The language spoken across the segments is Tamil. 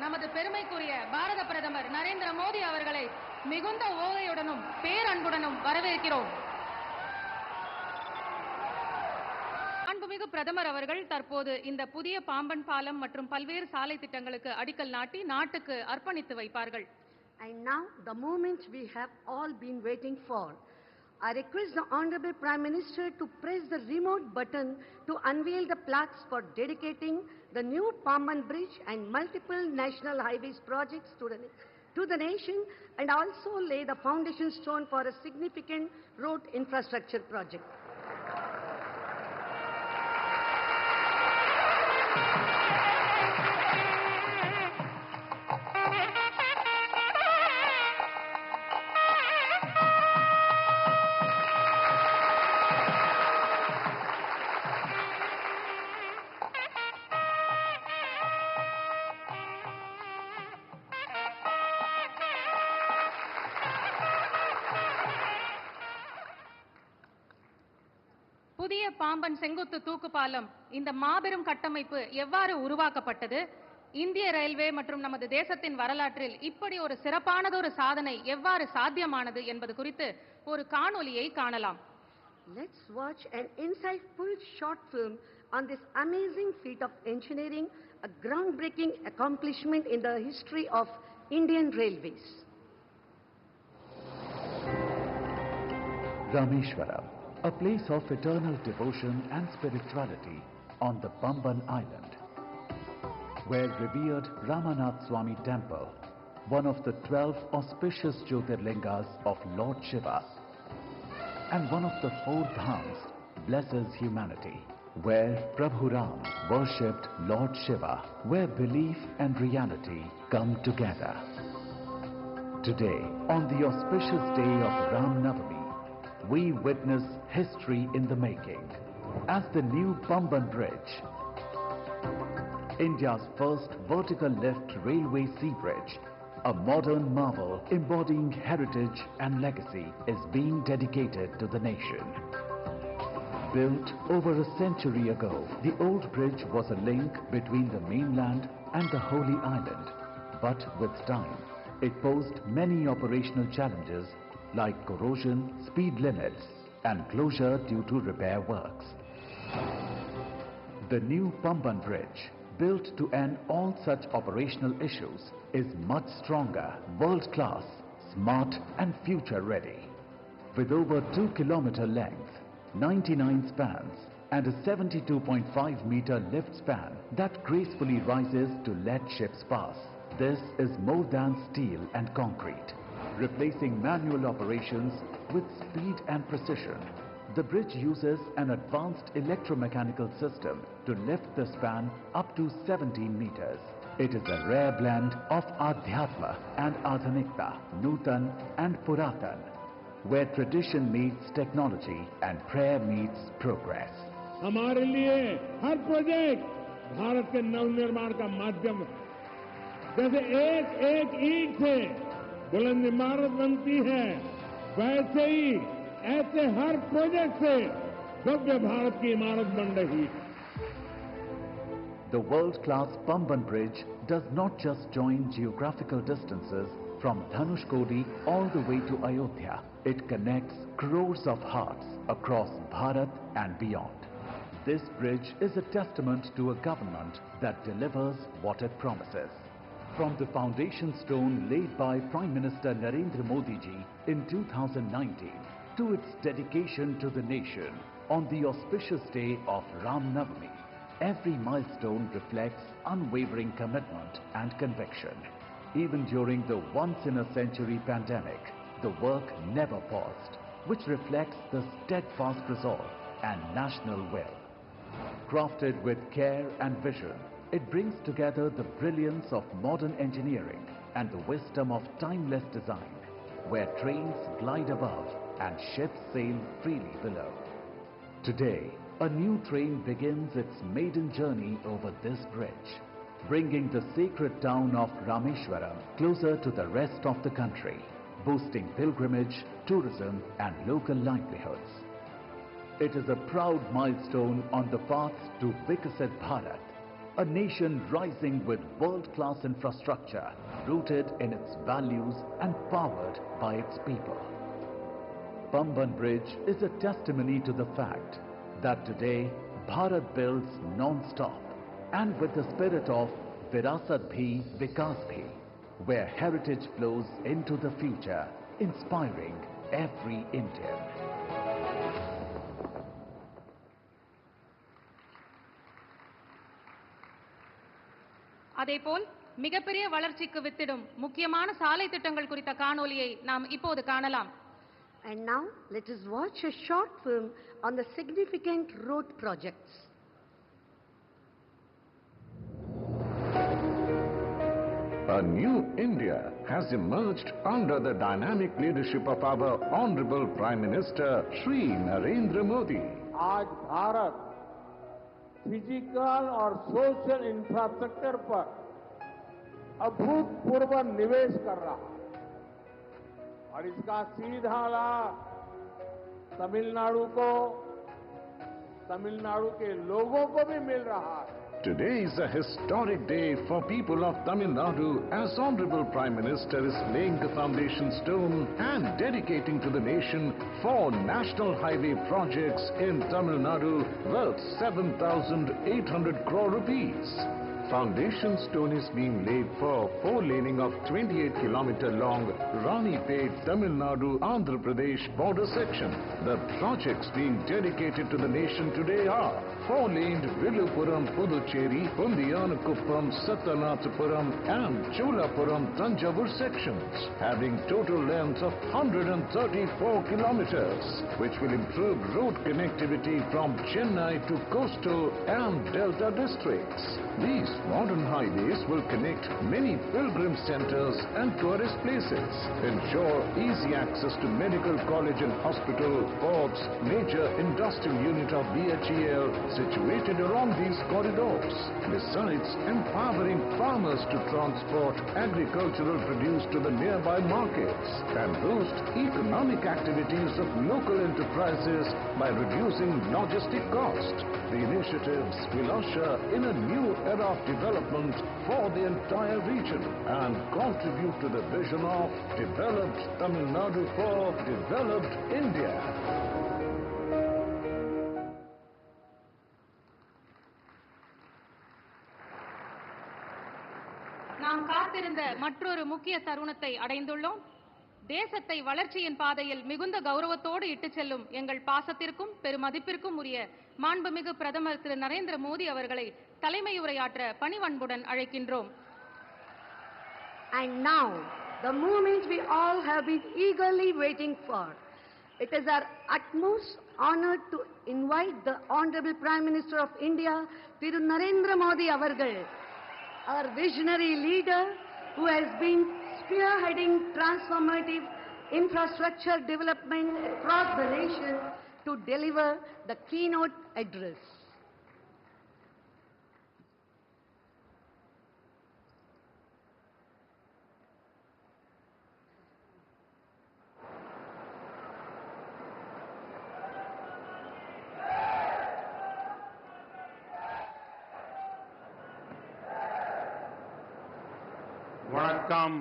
நமது பெருமைக்குரிய பாரத பிரதமர் நரேந்திர மோடி அவர்களை மிகுந்த ஓகையுடனும் பேரன்புடனும் வரவேற்கிறோம். அன்புமிகு பிரதமர் அவர்கள் தற்போது இந்த புதிய பாம்பன் பாலம் மற்றும் பல்வேறு சாலை திட்டங்களுக்கு அடிக்கல் நாட்டி நாட்டுக்கு அர்ப்பணித்து வைப்பார்கள். And now the moment we have all been waiting for. I request the Honorable Prime Minister to press the remote button to unveil the plaques for dedicating the new Pamban Bridge and multiple national highways projects to the nation, and also lay the foundation stone for a significant road infrastructure project. புதிய பாம்பன் செங்குத்து தூக்கு பாலம் இந்த மாபெரும் கட்டமைப்பு எவ்வாறு உருவாக்கப்பட்டது, இந்திய ரயில்வே மற்றும் நமது தேசத்தின் வரலாற்றில் இப்படி ஒரு சிறப்பானதொரு சாதனை எவ்வாறு சாத்தியமானது என்பது குறித்து ஒரு காணொளியை காணலாம். Let's watch an insightful short film on this amazing feat of engineering, a groundbreaking accomplishment in the history of Indian Railways. Rameshwaram, a place of eternal devotion and spirituality on the Pamban Island, where revered Ramanath Swami Temple, one of the 12 auspicious Jyotirlingas of Lord Shiva, and one of the 4 dhams, blesses humanity, where Prabhu Ram worshipped Lord Shiva, where belief and reality come together. Today, on the auspicious day of Ram Navami, we witness history in the making as the new Pamban Bridge, India's first vertical lift railway sea bridge, a modern marvel embodying heritage and legacy, is being dedicated to the nation. Built over a century ago, the old bridge was a link between the mainland and the Holy Island. But with time, it posed many operational challenges like corrosion, speed limits, and closure due to repair works. The new Pamban Bridge, built to end all such operational issues, is much stronger, world-class, smart and future-ready. With over 2-kilometer length, 99 spans, and a 72.5-meter lift span that gracefully rises to let ships pass. This is more than steel and concrete. Replacing manual operations with speed and precision, the bridge uses an advanced electromechanical system to lift the span up to 17 meters. It is a rare blend of Adhyatma and Adhanikta, Nutan and Puratan, where tradition meets technology and prayer meets progress. हमारे लिए हर प्रोजेक्ट भारत के नवनिर्माण का माध्यम है। जैसे एक एक ईंट से बुलंद इमारत बनती है, वैसे ही ऐसे हर प्रोजेक्ट से भव्य भारत की इमारत बन रही है। The world-class Pamban Bridge does not just join geographical distances from Dhanushkodi all the way to Ayodhya. It connects crores of hearts across Bharat and beyond. This bridge is a testament to a government that delivers what it promises. From the foundation stone laid by Prime Minister Narendra Modi ji in 2019 to its dedication to the nation on the auspicious day of Ram Navami, every milestone reflects unwavering commitment and conviction. Even during the once-in-a-century pandemic, the work never paused, which reflects the steadfast resolve and national will. Crafted with care and vision, it brings together the brilliance of modern engineering and the wisdom of timeless design, where trains glide above and ships sail freely below. Today, a new train begins its maiden journey over this bridge, bringing the sacred town of Rameshwaram closer to the rest of the country, boosting pilgrimage, tourism and local livelihoods. It is a proud milestone on the path to Viksit Bharat, A nation rising with world-class infrastructure, rooted in its values and powered by its people. Pamban Bridge is a testimony to the fact that today Bharat builds non-stop and with the spirit of Virasat Bhi Vikas Bhi, where heritage flows into the future, inspiring every Indian. அதேபோல் மிகப்பெரிய வளர்ச்சிக்கு வித்திடும் முக்கியமான சாலை திட்டங்கள் குறித்த காணொளியை நாம் இப்போது காணலாம். And now let us watch a short film on the significant road projects. A new India has emerged under the dynamic leadership of our Honorable Prime Minister Shri Narendra Modi. आज भारत फिजिकल और सोशल इंफ्रास्ट्रक्चर पर अभूतपूर्व निवेश कर रहा है और इसका सीधा लाभ तमिलनाडु को, तमिलनाडु के लोगों को भी मिल रहा है. Today is a historic day for people of Tamil Nadu as Honorable Prime Minister is laying the foundation stone and dedicating to the nation 4 national highway projects in Tamil Nadu worth 7,800 crore rupees. Foundation stone is being laid for 4-laning of 28-kilometer long Ranipet, Tamil Nadu, Andhra Pradesh border section. The projects being dedicated to the nation today are 4-laned Villupuram, Puducherry, Pundianakuppam, Sattanathapuram and Cholapuram, Thanjavur sections, having total length of 134 kilometers, which will improve road connectivity from Chennai to coastal and delta districts. These modern highways will connect many pilgrim centers and tourist places, ensure easy access to medical college and hospital, ports, major industrial unit of BHEL situated along these corridors, besides empowering farmers to transport agricultural produce to the nearby markets and boost economic activities of local enterprises by reducing logistic cost. The initiatives will usher in a new era of development for the entire region and contribute to the vision of developed Tamil Nadu for developed India. நாம் காத்திருந்த மற்றொரு முக்கிய தருணத்தை அடைந்துள்ளோம். தேசத்தை வளர்ச்சியின் பாதையில் மிகுந்த கௌரவத்தோடு இட்டுச் செல்லும் எங்கள் பாசத்திற்கும் பெருமதிப்பிற்கும் உரிய மாண்புமிகு பிரதமர் திரு நரேந்திர மோடி அவர்களை தலைமை உரையாற்ற பணிவன்புடன் அழைக்கின்றோம். And now, the moment we all have been eagerly waiting for. It is our utmost honor to invite the Honorable Prime Minister of India, Thiru Narendra Modi avargal, our visionary leader who has been spearheading transformative infrastructure development across the nation to deliver the keynote address. வணக்கம்.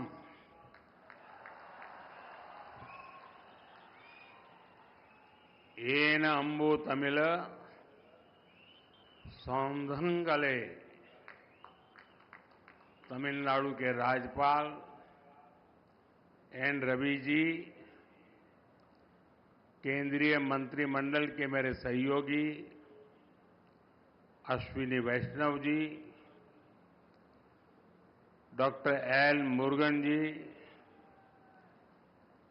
ஏன அம்பு தமிழ सौंधंगले तमिलनाडु के राज्यपाल एन रवि जी, केंद्रीय मंत्रिमंडल के मेरे सहयोगी अश्विनी वैष्णव जी, डॉक्टर एल मुरुगन जी,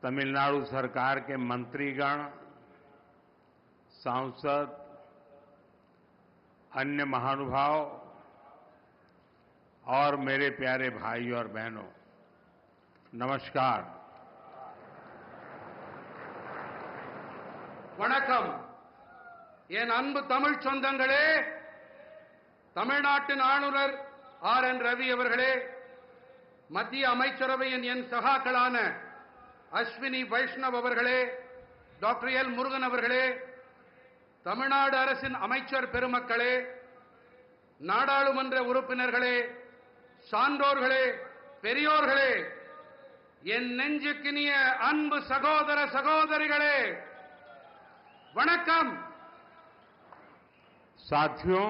तमिलनाडु सरकार के मंत्रीगण, सांसद, अन्य महानुभाव और मेरे प्यारे भाई और बहनों, नमस्कार. வணக்கம். என் அன்பு தமிழ் சொந்தங்களே, தமிழ்நாட்டின் ஆளுநர் ஆர்.என். ரவி அவர்களே, மத்திய அமைச்சரவையின் என் சகாக்களான அஸ்வினி வைஷ்ணவ் அவர்களே, டாக்டர் எல் முருகன் அவர்களே, தமிழ்நாடு அரசின் அமைச்சர் பெருமக்களே, நாடாளுமன்ற உறுப்பினர்களே, சான்றோர்களே, பெரியோர்களே, என் நெஞ்சுக்கினிய அன்பு சகோதர சகோதரிகளே, வணக்கம். साथियों,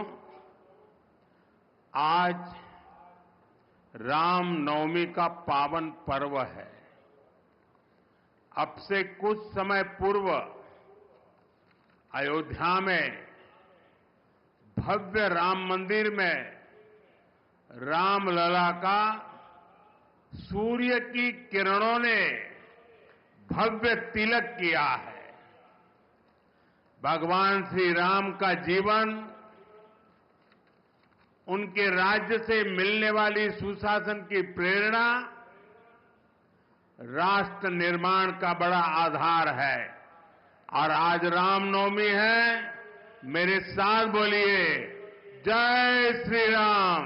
आज रामनवमी का पावन पर्व है। अब से कुछ समय पूर्व अयोध्या में भव्य राम मंदिर में रामलला का सूर्य की किरणों ने भव्य तिलक किया है। भगवान श्री राम का जीवन, उनके राज्य से मिलने वाली सुशासन की प्रेरणा राष्ट्र निर्माण का बड़ा आधार है। और आज रामनवमी है, मेरे साथ बोलिए, जय श्री राम,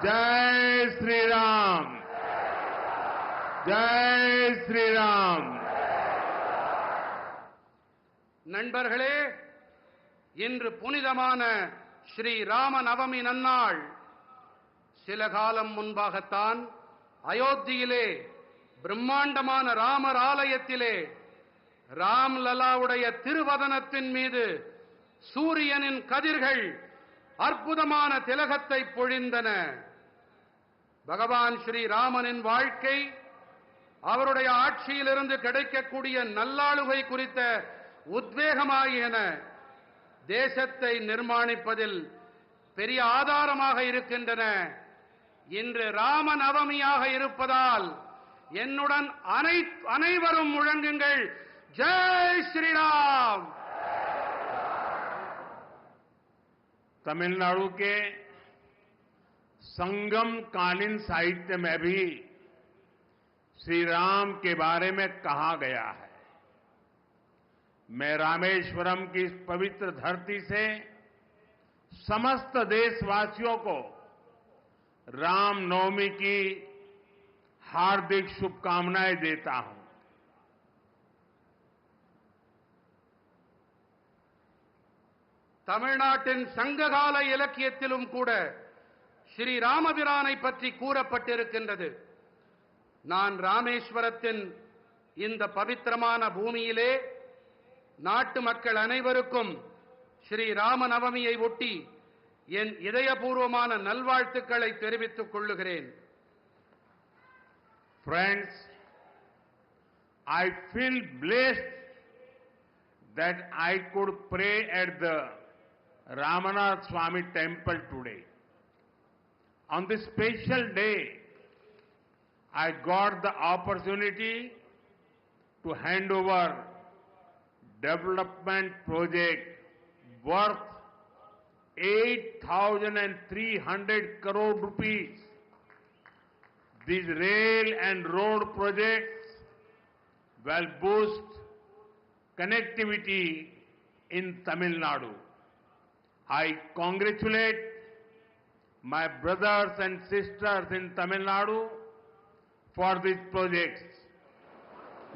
जय श्री राम, जय श्री राम। நண்பர்களே, இன்று புனிதமான ஸ்ரீ ராம நவமி நன்னாள். சில காலம் முன்பாகத்தான் அயோத்தியிலே பிரம்மாண்டமான ராமர் ஆலயத்திலே ராம்லலாவுடைய திருவதனத்தின் மீது சூரியனின் கதிர்கள் அற்புதமான திலகத்தை பொழிந்தன. பகவான் ஸ்ரீ ராமனின் வாழ்க்கை, அவருடைய ஆட்சியிலிருந்து கிடைக்கக்கூடிய நல்லாளுகை குறித்த உத்வேகமாகியன தேசத்தை நிர்மாணிப்பதில் பெரிய ஆதாரமாக இருக்கின்றன. இன்று ராம நவமியாக இருப்பதால் என்னுடன் அனைவரும் முழங்குங்கள், ஜெய் ஸ்ரீராம். तमिलनाडु के संगम कालीन साहित्य में भी श्री राम के बारे में कहा गया है। मैं रामेश्वरम की इस पवित्र धरती से समस्त देशवासियों को रामनवमी की हार्दिक शुभकामनाएं देता हूं। தமிழ்நாட்டின் சங்ககால இலக்கியத்திலும் கூட ஸ்ரீ ராமபிரானை பற்றி கூறப்பட்டிருக்கின்றது. நான் ராமேஸ்வரத்தின் இந்த பவித்திரமான பூமியிலே நாட்டு மக்கள் அனைவருக்கும் ஸ்ரீ ராம நவமியை ஒட்டி என் இதயபூர்வமான நல்வாழ்த்துக்களை தெரிவித்துக் கொள்ளுகிறேன். Friends, I feel blessed that I could pray at the Ramanath Swami temple today. On this special day, I got the opportunity to hand over development project worth 8,300 crore rupees. These rail and road projects will boost connectivity in Tamil Nadu. I congratulate my brothers and sisters in Tamil Nadu for these projects.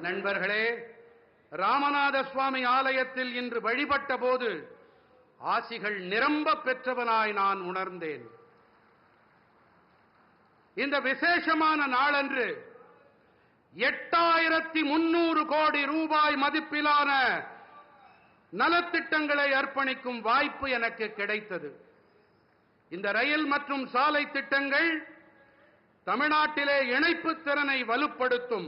நண்பர்களே, ராமநாத சுவாமி ஆலயத்தில் இன்று வழிபட்ட போது ஆசிகள் நிரம்ப பெற்றவனாய் நான் உணர்ந்தேன். இந்த விசேஷமான நாளன்று 8,300 கோடி ரூபாய் மதிப்பிலான நலத்திட்டங்களை அர்ப்பணிக்கும் வாய்ப்பு எனக்கு கிடைத்தது. இந்த ரயில் மற்றும் சாலை திட்டங்கள் தமிழ்நாட்டிலே இணைப்பு திறனை வலுப்படுத்தும்.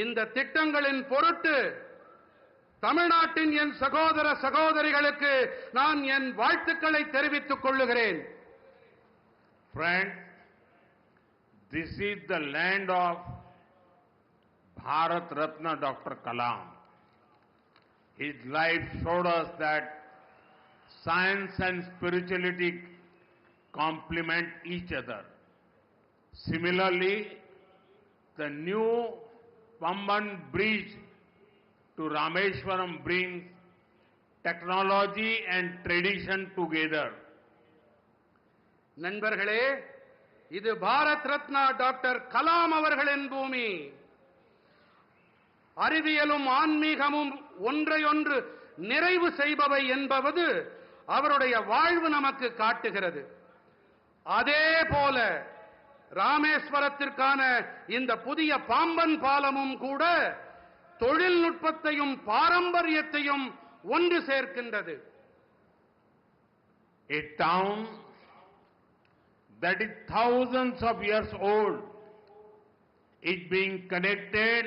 இந்த திட்டங்களின் பொருட்டு தமிழ்நாட்டின் என் சகோதர சகோதரிகளுக்கு நான் என் வாழ்த்துக்களை தெரிவித்துக் கொள்ளுகிறேன். Friends, this is the land of Bharat Ratna Dr. Kalam. His life showed us that science and spirituality complement each other. Similarly, the new Pamban bridge to Rameshwaram brings technology and tradition together. நண்பர்களே, இது பாரத் ரத்னா டாக்டர் கலாம் அவர்களின் பூமி. அறிவியலும் ஆன்மீகமும் ஒன்றையொன்று நிறைவு செய்பவை என்பது அவருடைய வாழ்வு நமக்கு காட்டுகிறது. அதே போல ராமேஸ்வரத்திற்கான இந்த புதிய பாம்பன் பாலமும் கூட தொழில்நுட்பத்தையும் பாரம்பரியத்தையும் ஒன்று சேர்க்கின்றது. A town that is thousands of years old is being connected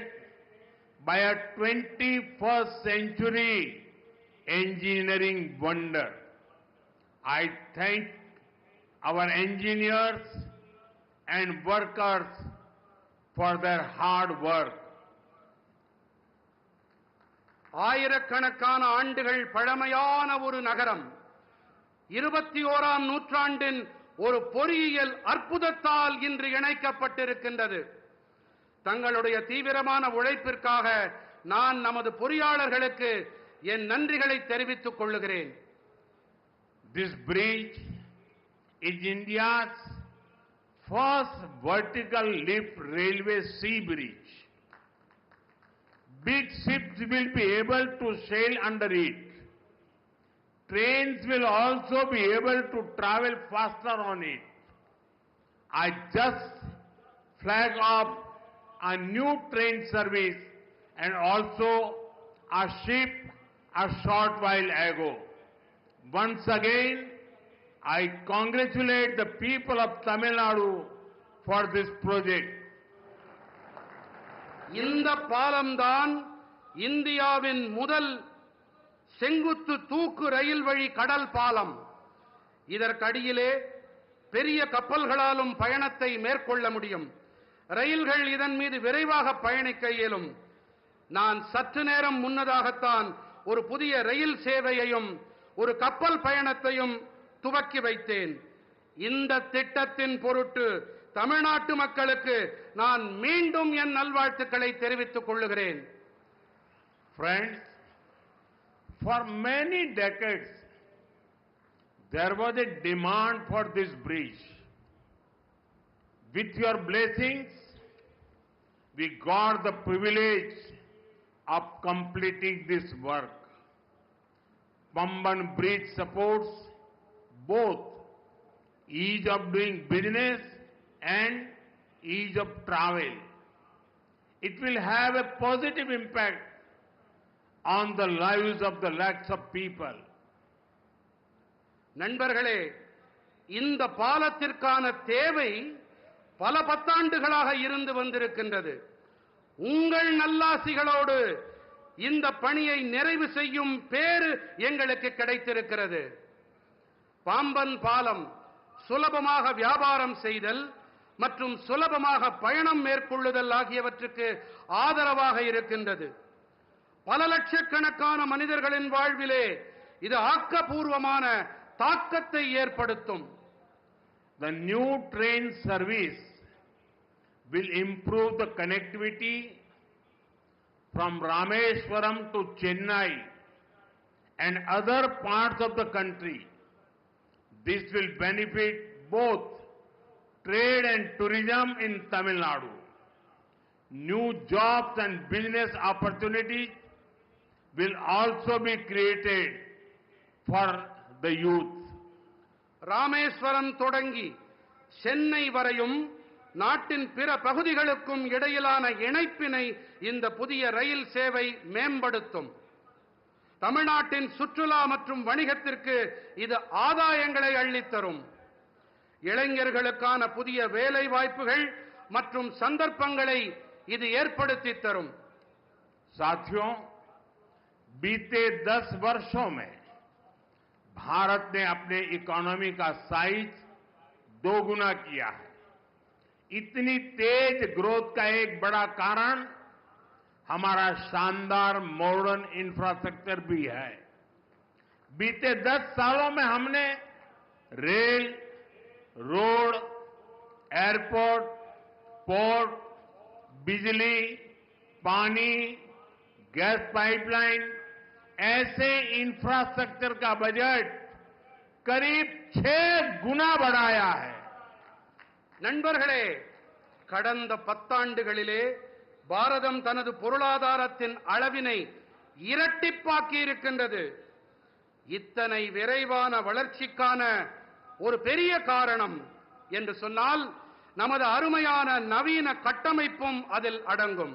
by a 21st century engineering wonder. I thank our engineers and workers for their hard work. ஆயிரக்கணக்கான ஆண்டுகள் பழமையான ஒரு நகரம் 21ஆம் நூற்றாண்டின் ஒரு பொறியியல் அற்புதத்தால் இன்று இணைக்கப்பட்டிருக்கின்றது. தங்களுடைய தீவிரமான உழைப்பிற்காக நான் நமது பொறியாளர்களுக்கு என் நன்றிகளை தெரிவித்துக் கொள்கிறேன். This bridge is India's first vertical lift railway sea bridge. Big ships will be able to sail under it. Trains will also be able to travel faster on it. I just flagged off a new train service and also a ship a short while ago. Once again, I congratulate the people of Tamil Nadu for this project. இந்த பாலம்தான் இந்தியாவின் முதல் செங்குத்து தூக்கு ரயில் வழி கடல் பாலம். இதற்கடியிலே பெரிய கப்பல்களாலும் பயணத்தை மேற்கொள்ள முடியும். ரயில்கள் இதன் மீது விரைவாக பயணிக்க இயலும். நான் சற்று நேரம் முன்னதாகத்தான் ஒரு புதிய ரயில் சேவையையும் ஒரு கப்பல் பயணத்தையும் துவக்கி வைத்தேன். இந்த திட்டத்தின் பொருட்டு தமிழ்நாட்டு மக்களுக்கு நான் மீண்டும் என் நல்வாழ்த்துக்களை தெரிவித்துக் கொள்கிறேன். Friends, for many decades there was a demand for this bridge. With your blessings, we got the privilege of completing this work. Pamban Bridge supports both ease of doing business and ease of travel. It will have a positive impact on the lives of the lakhs of people. நண்பர்களே, இந்த பாலத்திற்கான தேவை பல பத்தாண்டுகளாக இருந்து வந்திருக்கின்றது. உங்கள் நல்லாசிகளோடு இந்த பணியை நிறைவு செய்யும் பேறு எங்களுக்கு கிடைத்திருக்கிறது. பாம்பன் பாலம் சுலபமாக வியாபாரம் செய்தல் மற்றும் சுலபமாக பயணம் மேற்கொள்ளுதல் ஆகியவற்றுக்கு ஆதரவாக இருக்கின்றது. பல லட்சக்கணக்கான மனிதர்களின் வாழ்விலே இது ஆக்கப்பூர்வமான தாக்கத்தை ஏற்படுத்தும். The new train service will improve the connectivity from Rameswaram to Chennai and other parts of the country. This will benefit both trade and tourism in Tamil Nadu. New jobs and business opportunities will also be created for the youth. Rameswaram தொடங்கி சென்னை வரையும் நாட்டின் பிற பகுதிகளுக்கும் இடையிலான இணைப்பினை இந்த புதிய ரயில் சேவை மேம்படுத்தும். தமிழ்நாட்டின் சுற்றுலா மற்றும் வணிகத்திற்கு இது ஆதாயங்களை அள்ளித்தரும். இளைஞர்களுக்கான புதிய வேலை வாய்ப்புகள் மற்றும் சந்தர்ப்பங்களை இது ஏற்படுத்தி தரும். साथियों, बीते 10 वर्षों में भारत ने अपने इकोनॉमी का साइज दोगुना किया है. इतनी तेज ग्रोथ का एक बड़ा कारण हमारा शानदार मॉडर्न इंफ्रास्ट्रक्चर भी है. बीते 10 सालों में हमने रेल, रोड, एयरपोर्ट, पोर्ट, बिजली, पानी, गैस पाइपलाइन ऐसे इंफ्रास्ट्रक्चर का बजट करीब 6 गुना बढ़ाया है. நண்பர்களே, கடந்த 10 ஆண்டுகளிலே பாரதம் தனது பொருளாதாரத்தின் அளவினை இரட்டிப்பாக்கி இருக்கின்றது. இத்தனை விரைவான வளர்ச்சிக்கான ஒரு பெரிய காரணம் என்று சொன்னால் நமது அருமையான நவீன கட்டமைப்பும் அதில் அடங்கும்.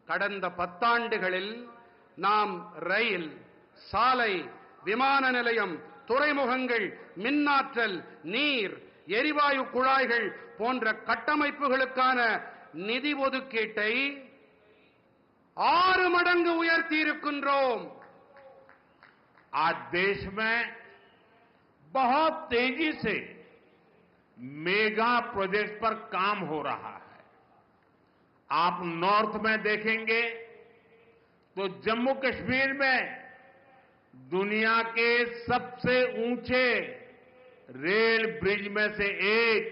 கடந்த 10 ஆண்டுகளில் நாம் ரயில், சாலை, விமான நிலையம், துறைமுகங்கள், மின்னாற்றல், நீர், எரிவாயு குழாய்கள் போன்ற கட்டமைப்புகளுக்கான நிதி ஒதுக்கீட்டை 6 மடங்கு உயர்த்தி இருக்கின்றோம். आज देश में बहुत तेजी से मेगा प्रोजेक्ट पर काम हो रहा है. आप नॉर्थ में देखेंगे तो जम्मू कश्मीर में दुनिया के सबसे ऊंचे रेल ब्रिज में से एक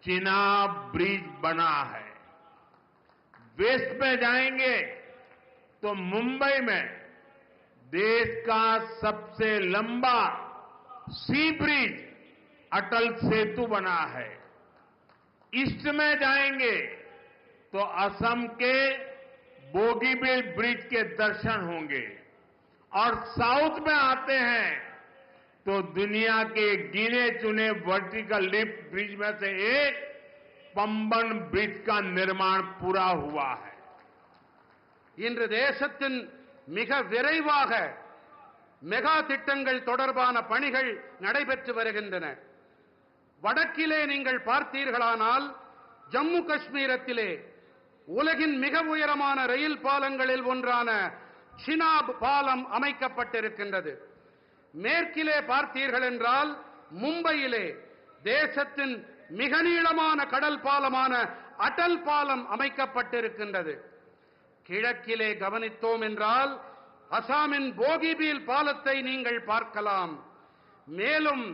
चिनाब ब्रिज बना है. वेस्ट में जाएंगे तो मुंबई में देश का सबसे लंबा सी ब्रिज अटल सेतु बना है. ईस्ट में जाएंगे तो असम के बोगीबील ब्रिज के दर्शन होंगे और साउथ में आते हैं तो दुनिया के गिने चुने वर्टिकल लिफ्ट ब्रिज में से एक पंबन ब्रिज का निर्माण पूरा हुआ है. இன்று தேசத்தின் மிக விரைவாக மெகா திட்டங்கள் தொடர்பான பணிகள் நடைபெற்று வருகின்றன. வடக்கிலே நீங்கள் பார்த்தீர்களானால் ஜம்மு காஷ்மீரத்திலே உலகின் மிக உயரமான ரயில் பாலங்களில் ஒன்றான சினாப் பாலம் அமைக்கப்பட்டிருக்கின்றது. மேற்கிலே பார்த்தீர்கள் என்றால் மும்பையிலே தேசத்தின் மிக நீளமான கடல் பாலமான அடல் பாலம் அமைக்கப்பட்டிருக்கின்றது. கிழக்கிலே கவனித்தோம் என்றால் அசாமின் போகிபீல் பாலத்தை நீங்கள் பார்க்கலாம். மேலும்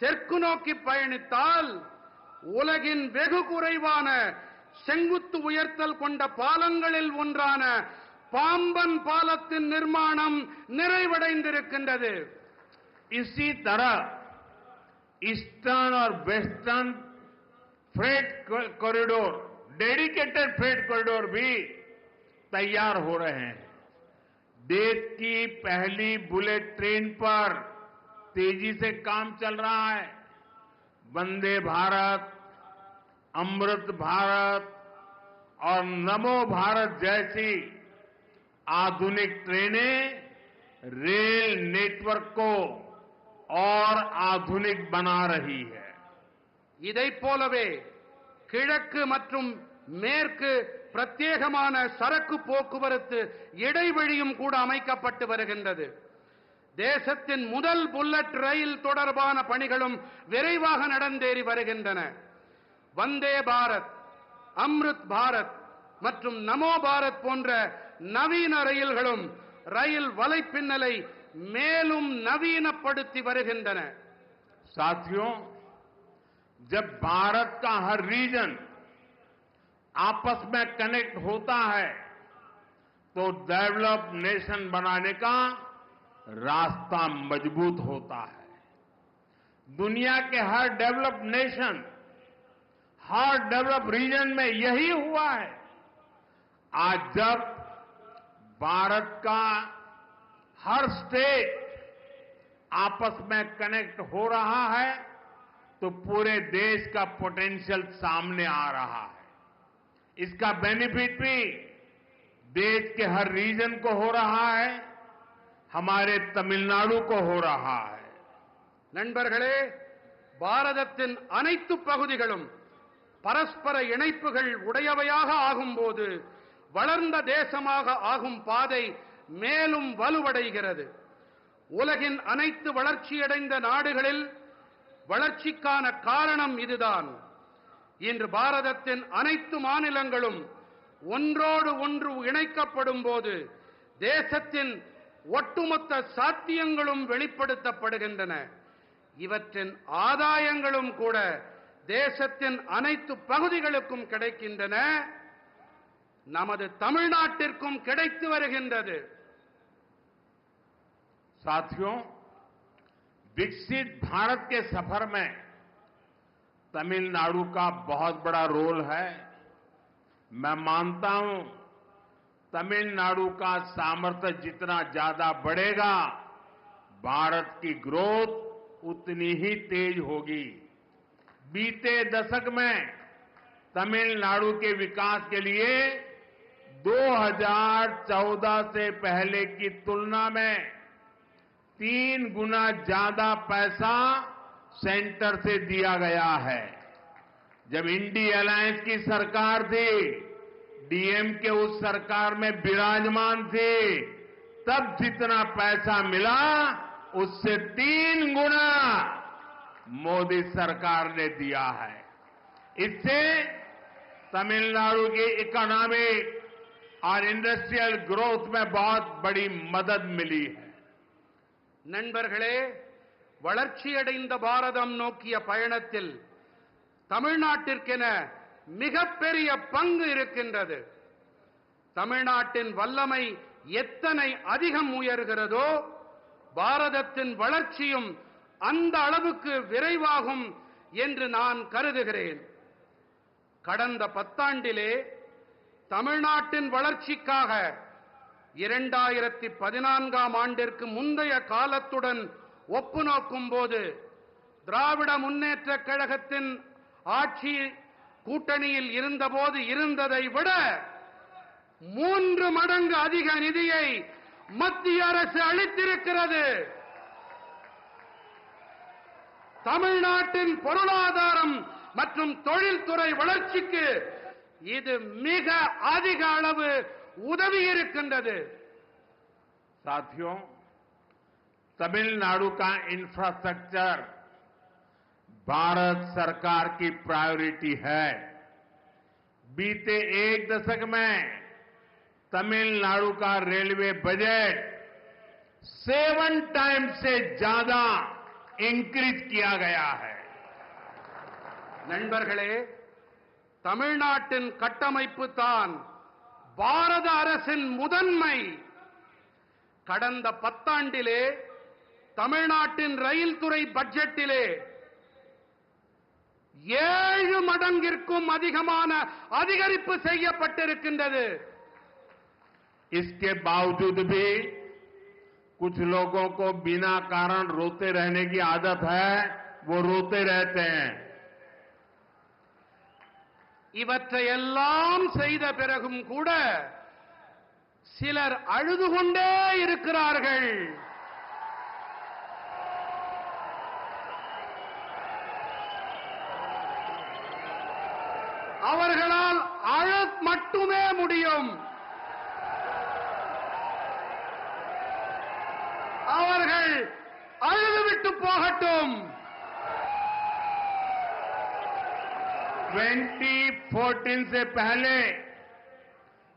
தெற்கு நோக்கி பயணித்தால் உலகின் வெகு குறைவான செங்குத்து உயர்த்தல் கொண்ட பாலங்களில் ஒன்றான பாம்பன் பாலத்தின் நிர்மாணம் நிறைவடைந்திருக்கின்றது. इसी तरह ईस्टर्न और western freight corridor, dedicated freight corridor भी तैयार हो रहे हैं. देश की पहली बुलेट ट्रेन पर तेजी से काम चल रहा है. वंदे भारत, अमृत भारत और नमो भारत जैसी आधुनिक ट्रेनें रेल नेटवर्क को और आधुनिक बना रही है. இதைப் போலவே கிழக்கு மற்றும் மேற்கு பிரத்யேகமான சரக்கு போக்குவரத்து இடைவழியும் கூட அமைக்கப்பட்டு வருகின்றது. தேசத்தின் முதல் புல்லட் ரயில் தொடர்பான பணிகளும் விரைவாக நடந்தேறி வருகின்றன. வந்தே பாரத், அம்ருத் பாரத் மற்றும் நமோ பாரத் போன்ற நவீன ரயில்களும் ரயில் வலைப்பின்னலை மேலும் நவீனப்படுத்தி வருகின்றன. साथियों, जब भारत का हर रीजन आपस में कनेक्ट होता है तो डेवलप्ड नेशन बनाने का रास्ता मजबूत होता है. दुनिया के हर डेवलप्ड नेशन, हर डेवलप्ड रीजन में यही हुआ है. आज जब भारत का हर स्टेट आपस में कनेक्ट हो रहा है तो पूरे देश का पोटेंशियल सामने आ रहा है. इसका बेनिफिट भी देश के हर रीजन को हो रहा है, हमारे तमिलनाडु को हो रहा है. நண்பர்களே, பாரதத்தின் அனைத்து பகுதிகளும் பரஸ்பர இணைப்புகள் உடையவையாக ஆகும்போது வளர்ந்த தேசமாக ஆகும் பாதை மேலும் வலுவடைகிறது. உலகின் அனைத்து வளர்ச்சியடைந்த நாடுகளில் வளர்ச்சிக்கான காரணம் இதுதான். இன்று பாரதத்தின் அனைத்து மாநிலங்களும் ஒன்றோடு ஒன்று இணைக்கப்படும் போது தேசத்தின் ஒட்டுமொத்த சாத்தியங்களும் வெளிப்படுத்தப்படுகின்றன. இவற்றின் ஆதாயங்களும் கூட தேசத்தின் அனைத்து பகுதிகளுக்கும் கிடைக்கின்றன. நமது தமிழ்நாட்டிற்கும் கிடைத்து வருகின்றது. साथियों, विकसित भारत के सफर में तमिलनाडु का बहुत बड़ा रोल है. मैं मानता हूं तमिलनाडु का सामर्थ्य जितना ज्यादा बढ़ेगा भारत की ग्रोथ उतनी ही तेज होगी। बीते दशक में तमिलनाडु के विकास के लिए 2014 से पहले की तुलना में 3 गुना ज्यादा पैसा सेंटर से दिया गया है। जब इंडी अलायंस की सरकार थी, डीएमके उस सरकार में विराजमान थी, तब जितना पैसा मिला उससे 3 गुना मोदी सरकार ने दिया है। इससे तमिलनाडु की इकोनॉमिक और इंडस्ट्रियल ग्रोथ में बहुत बड़ी मदद मिली है। நண்பர்களே, வளர்ச்சியடைந்த பாரதம் நோக்கிய பயணத்தில் தமிழ்நாட்டிற்கென மிகப்பெரிய பங்கு இருக்கின்றது. தமிழ்நாட்டின் வல்லமை எத்தனை அதிகம் உயர்கிறதோ, பாரதத்தின் வளர்ச்சியும் அந்த அளவுக்கு விரைவாகும் என்று நான் கருதுகிறேன். கடந்த 10 ஆண்டிலே தமிழ்நாட்டின் வளர்ச்சிக்காக 2014ஆம் ஆண்டிற்கு முந்தைய காலத்துடன் ஒப்பு நோக்கும்போது திராவிட முன்னேற்றக் கழகத்தின் ஆட்சி கூட்டணியில் இருந்தபோது இருந்ததை விட 3 மடங்கு அதிக நிதியை மத்திய அரசு அளித்திருக்கிறது. தமிழ்நாட்டின் பொருளாதாரம் மற்றும் தொழில்துறை வளர்ச்சிக்கு இது மிக அதிக அளவு உதவி இருக்கின்றது. साथियों, तमिलनाडु का इंफ्रास्ट्रक्चर भारत सरकार की प्रायोरिटी है। बीते 1 दशक में तमिलनाडु का रेलवे बजट 7 टाइम्स से ज्यादा इंक्रीज किया गया है। நண்பர்களே, தமிழ்நாட்டின் கட்டமைப்பு தான் பாரத அரசின் முதன்மை. கடந்த 10 ஆண்டிலே தமிழ்நாட்டின் ரயில் துறை பட்ஜெட்டிலே 7 மடங்கிற்கும் அதிகமான அதிகரிப்பு செய்யப்பட்டிருக்கின்றது. इसके बावजूद भी कुछ लोगों को बिना कारण रोते रहने की आदत है, वो रोते रहते हैं। இவற்றையெல்லாம் செய்த பிறகும் கூட சிலர் அழுது கொண்டே இருக்கிறார்கள். அவர்களால் அழ மட்டுமே முடியும். அவர்கள் அழுதுவிட்டு போகட்டும். 2014 से पहले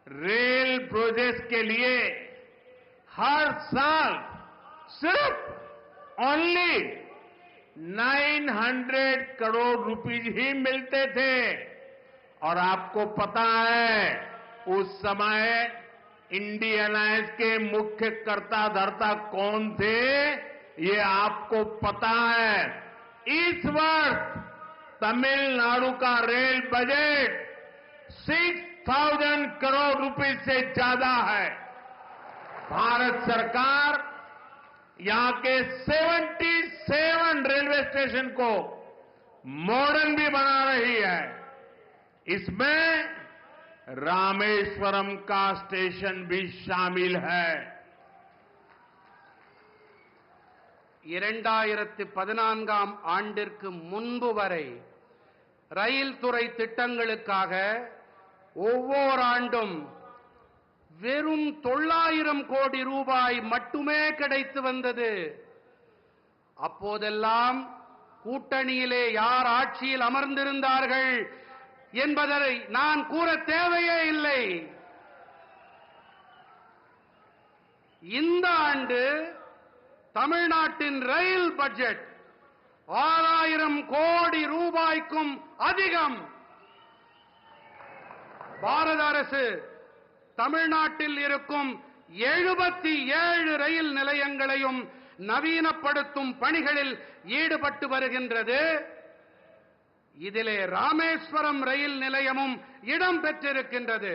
रेल प्रोजेक्ट के लिए हर साल सिर्फ ओनली 900 करोड़ रुपीस ही मिलते थे। और आपको पता है, उस समय इंडी अलायंस के मुख्य कर्ता धर्ता कौन थे, ये आपको पता है। इस वर्ष तमिलनाडु का रेल बजट 6,000 करोड़ रुपए से ज्यादा है। भारत सरकार यहां के 77 रेलवे स्टेशन को मॉडर्न भी बना रही है। इसमें रामेश्वरम का स्टेशन भी शामिल है। 2014ஆம் ஆண்டிற்கு முன்பு வரை ரயில் துறை திட்டங்களுக்காக ஒவ்வொரு ஆண்டும் வெறும் 900 கோடி ரூபாய் மட்டுமே கிடைத்து வந்தது. அப்போதெல்லாம் கூட்டணியிலே யார் ஆட்சியில் அமர்ந்திருந்தார்கள் என்பதை நான் கூற தேவையே இல்லை. இந்த ஆண்டு தமிழ்நாட்டின் ரயில் பட்ஜெட் 6000 கோடி ரூபாய்க்கும் அதிகம். பாரத அரசு தமிழ்நாட்டில் இருக்கும் 77 ரயில் நிலையங்களையும் நவீனப்படுத்தும் பணிகளில் ஈடுபட்டு வருகின்றது. இதிலே ராமேஸ்வரம் ரயில் நிலையமும் இடம் பெற்றிருக்கின்றது.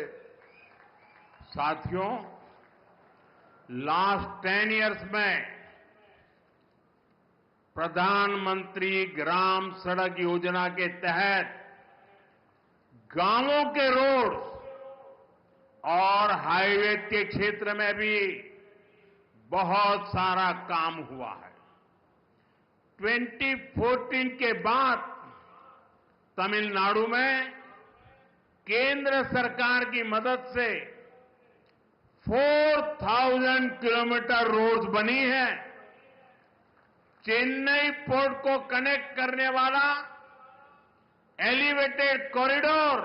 साथियों, लास्ट 10 इयर्स में प्रधानमंत्री ग्राम सड़क योजना के तहत गांवों के रोड और हाईवे के क्षेत्र में भी बहुत सारा काम हुआ है। 2014 के बाद तमिलनाडु में केंद्र सरकार की मदद से 4000 किलोमीटर रोड्स बनी है। चेन्नई पोर्ट को कनेक्ट करने वाला एलिवेटेड कॉरिडोर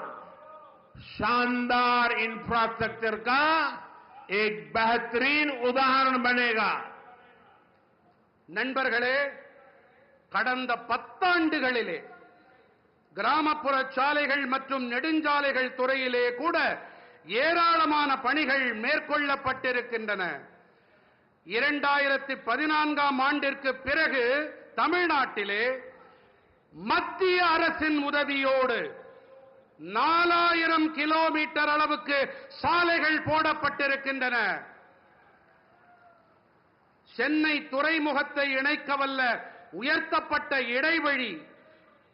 शानदार इंफ्रास्ट्रक्चर का एक बेहतरीन उदाहरण बनेगा। நண்பர்களே, கடந்த 10 ஆண்டுகளிலே கிராமப்புற சாலைகள் மற்றும் நெடுஞ்சாலைகள் துறையிலே கூட ஏராளமான பணிகள் மேற்கொள்ளப்பட்டிருக்கின்றன. 2014ஆம் ஆண்டிற்கு பிறகு தமிழ்நாட்டிலே மத்திய அரசின் உதவியோடு 4000 கிலோமீட்டர் அளவுக்கு சாலைகள் போடப்பட்டிருக்கின்றன. சென்னை துறைமுகத்தை இணைக்கவல்ல உயர்த்தப்பட்ட இடைவழி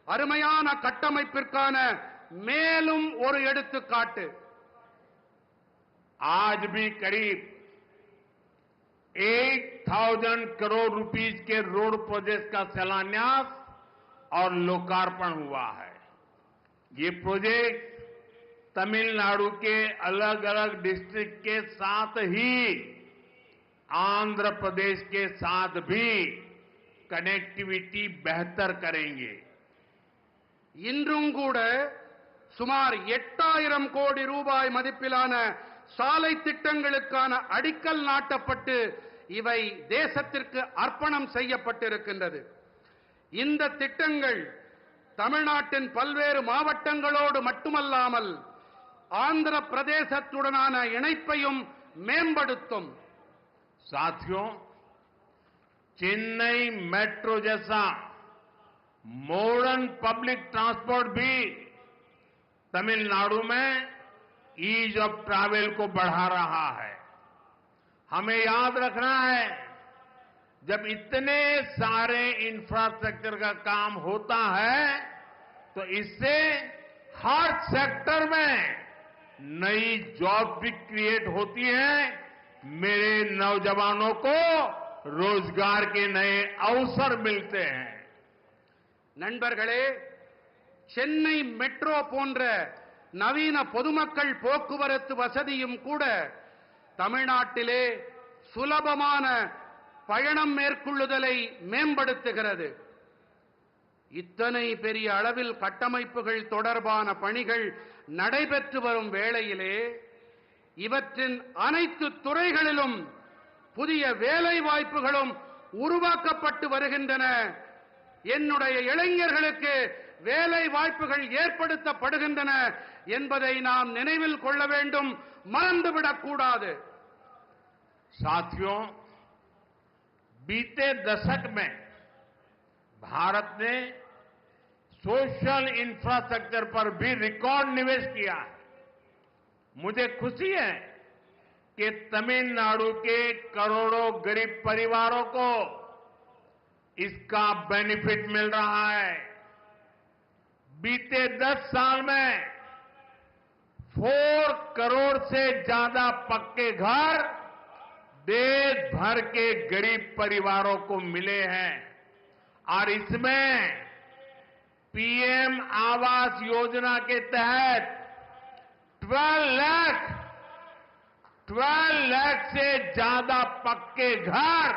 அருமையான கட்டமைப்பிற்கான மேலும் ஒரு எடுத்துக்காட்டு. आज भी करीब 1000 करोड़ रुपीस के रोड प्रोजेक्ट का शिलान्यास और लोकार्पण हुआ है। ये प्रोजेक्ट तमिलनाडु के अलग अलग डिस्ट्रिक्ट के साथ ही आंध्र प्रदेश के साथ भी कनेक्टिविटी बेहतर करेंगे। இன்றும் கூட சுமார் 8000 கோடி ரூபாய் மதிப்பிலான சாலை திட்டங்களுக்கான அடிக்கல் நாட்டப்பட்டு இவை தேசத்திற்கு அர்ப்பணம் செய்யப்பட்டிருக்கின்றது. இந்த திட்டங்கள் தமிழ்நாட்டின் பல்வேறு மாவட்டங்களோடு மட்டுமல்லாமல் ஆந்திர பிரதேசத்துடனான இணைப்பையும் மேம்படுத்தும். साथियों, चेन्नई मेट्रो जैसा मॉडर्न पब्लिक ट्रांसपोर्ट भी तमिलनाडु में ईज ऑफ ट्रैवल को बढ़ा रहा है। हमें याद रखना है, जब इतने सारे इंफ्रास्ट्रक्चर का काम होता है तो इससे हर सेक्टर में नई जॉब भी क्रिएट होती है। मेरे नौजवानों को रोजगार के नए अवसर मिलते हैं। நண்பர்களே, சென்னை மெட்ரோ போன்ற நவீன பொதுமக்கள் போக்குவரத்து வசதியும் கூட தமிழ்நாட்டிலே சுலபமான பயணம் மேற்கொள்ளுதலை மேம்படுத்துகிறது. இத்தனை பெரிய அளவில் கட்டமைப்புகள் தொடர்பான பணிகள் நடைபெற்று வரும் வேளையிலே இவற்றின் அனைத்து துறைகளிலும் புதிய வேலை வாய்ப்புகளும் உருவாக்கப்பட்டு வருகின்றன. என்னுடைய இளைஞர்களுக்கு வேலை வாய்ப்புகள் ஏற்படுத்தப்படுகின்றன என்பதை நாம் நினைவில் கொள்ள வேண்டும், மறந்துவிடக் கூடாது. साथियों, बीते दशक में भारत ने सोशल इंफ्रास्ट्रक्चर पर भी रिकॉर्ड निवेश किया है। मुझे खुशी है कि तमिलनाडु के करोड़ों गरीब परिवारों को इसका बेनिफिट मिल रहा है। बीते 10 साल में 4 करोड़ से ज्यादा पक्के घर देश भर के गरीब परिवारों को मिले हैं और इसमें पीएम आवास योजना के तहत 12 लाख से ज्यादा पक्के घर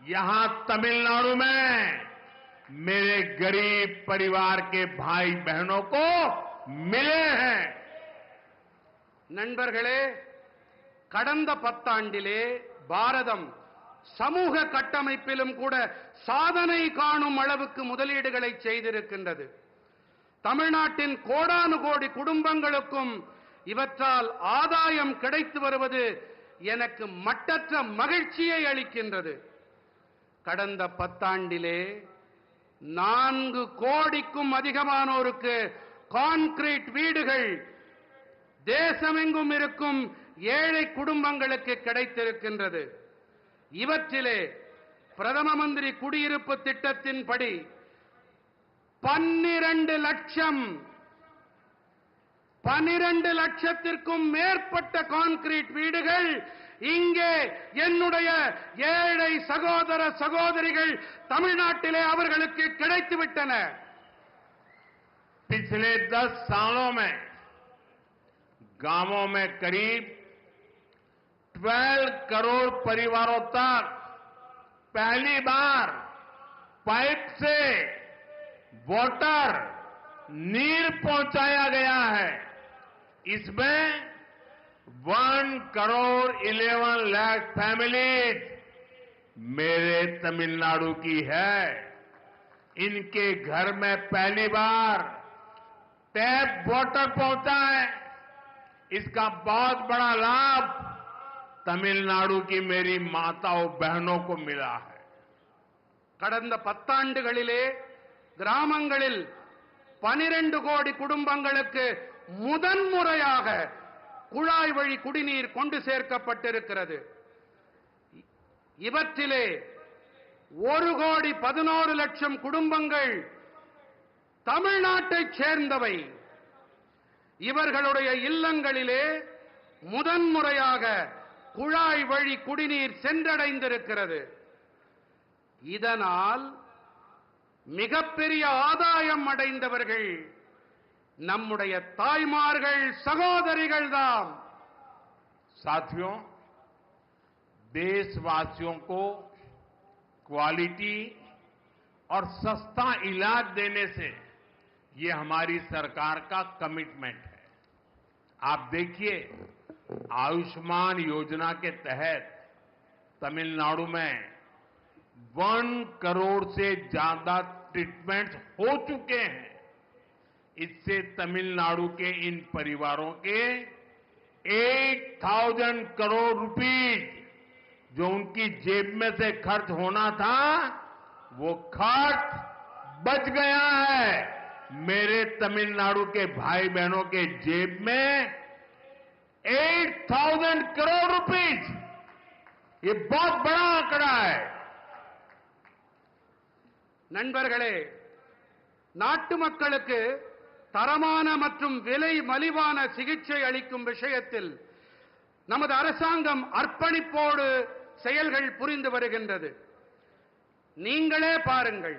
यहां तमिलनाडु में मेरे गरीब परिवार के भाई बहनों को मिले हैं। நண்பர்களே, கடந்த 10 ஆண்டிலே பாரதம் சமூக கட்டமைப்பிலும் கூட சாதனை காணும் அளவுக்கு முதலீடுகளை செய்திருக்கின்றது. தமிழ்நாட்டின் கோடானு கோடி குடும்பங்களுக்கும் இவற்றால் ஆதாயம் கிடைத்து வருவது எனக்கு மட்டற்ற மகிழ்ச்சியை அளிக்கின்றது. கடந்த 10 ஆண்டிலே 4 கோடிக்கும் அதிகமானோருக்கு கான்கிரீட் வீடுகள் தேசமெங்கும் இருக்கும் ஏழை குடும்பங்களுக்கு கிடைத்திருக்கின்றது. இவற்றிலே பிரதம மந்திரி குடியிருப்பு திட்டத்தின்படி 12 லட்சத்திற்கும் மேற்பட்ட கான்கிரீட் வீடுகள் இங்கே என்னுடைய ஏழை சகோதர சகோதரிகள் தமிழ்நாட்டிலே அவர்களுக்கு கிடைத்துவிட்டன. पिछले 10 सालों में गांवों में करीब 12 करोड़ परिवारों तक पहली बार पाइप से वाटर नीर पहुंचाया गया है. इसमें 1 करोड़ 11 लाख फैमिलीज मेरे तमिलनाडु की है. इनके घर में पहली बार टैप वाटर पहुंचा है. इसका बहुत बड़ा लाभ तमिलनाडु की मेरी माताओं बहनों को मिला है. கடந்த 10 ஆண்டுகளிலே கிராமங்களில் 12 கோடி குடும்பங்களுக்கு முதன்முறையாக குழாய் வழி குடிநீர் கொண்டு சேர்க்கப்பட்டிருக்கிறது. இவற்றிலே 1 கோடி 11 லட்சம் குடும்பங்கள் தமிழ்நாட்டைச் சேர்ந்தவை. இவர்களுடைய இல்லங்களிலே முதன்முறையாக குழாய் வழி குடிநீர் சென்றடைந்திருக்கிறது. இதனால் மிகப்பெரிய ஆதாயம் அடைந்தவர்கள் நம்முடைய தாய்மார்கள் சகோதரிகள் தான். साथियों, देशवासियों को क्वालिटी और सस्ता इलाज देने से ये हमारी सरकार का कमिटमेंट है. आप देखिए, आयुष्मान योजना के तहत तमिलनाडु में 1 करोड़ से ज्यादा ट्रीटमेंट हो चुके हैं. इससे तमिलनाडु के इन परिवारों के 8,000 करोड़ रुपीस जो उनकी जेब में से खर्च होना था वो खर्च बच गया है. मेरे तमिलनाडु के भाई बहनों के जेब में 8,000 करोड़ रुपीस, ये बहुत बड़ा आंकड़ा है. நண்பர்களே, நாட்டு மக்களுக்கு தரமான மற்றும் விலை மலிவான சிகிச்சை அளிக்கும் விஷயத்தில் நமது அரசாங்கம் அர்ப்பணிப்போடு செயல்கள் புரிந்து வருகின்றது. நீங்களே பாருங்கள்,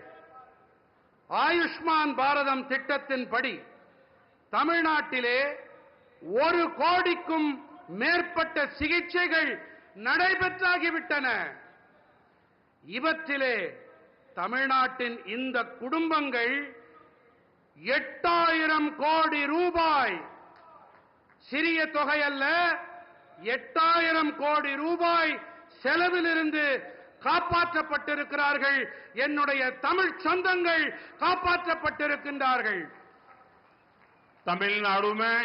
ஆயுஷ்மான் பாரதம் திட்டத்தின்படி தமிழ்நாட்டிலே 1 கோடிக்கும் மேற்பட்ட சிகிச்சைகள் நடைபெற்றாகிவிட்டன. இவற்றிலே தமிழ்நாட்டின் இந்த குடும்பங்கள் 8,000 கோடி ரூபாய், சிறிய தொகை அல்ல, 8,000 கோடி ரூபாய் செலவிலிருந்து காப்பாற்றப்பட்டிருக்கிறார்கள். என்னுடைய தமிழ் சொந்தங்கள் காப்பாற்றப்பட்டிருக்கின்றார்கள். तमिलनाडु में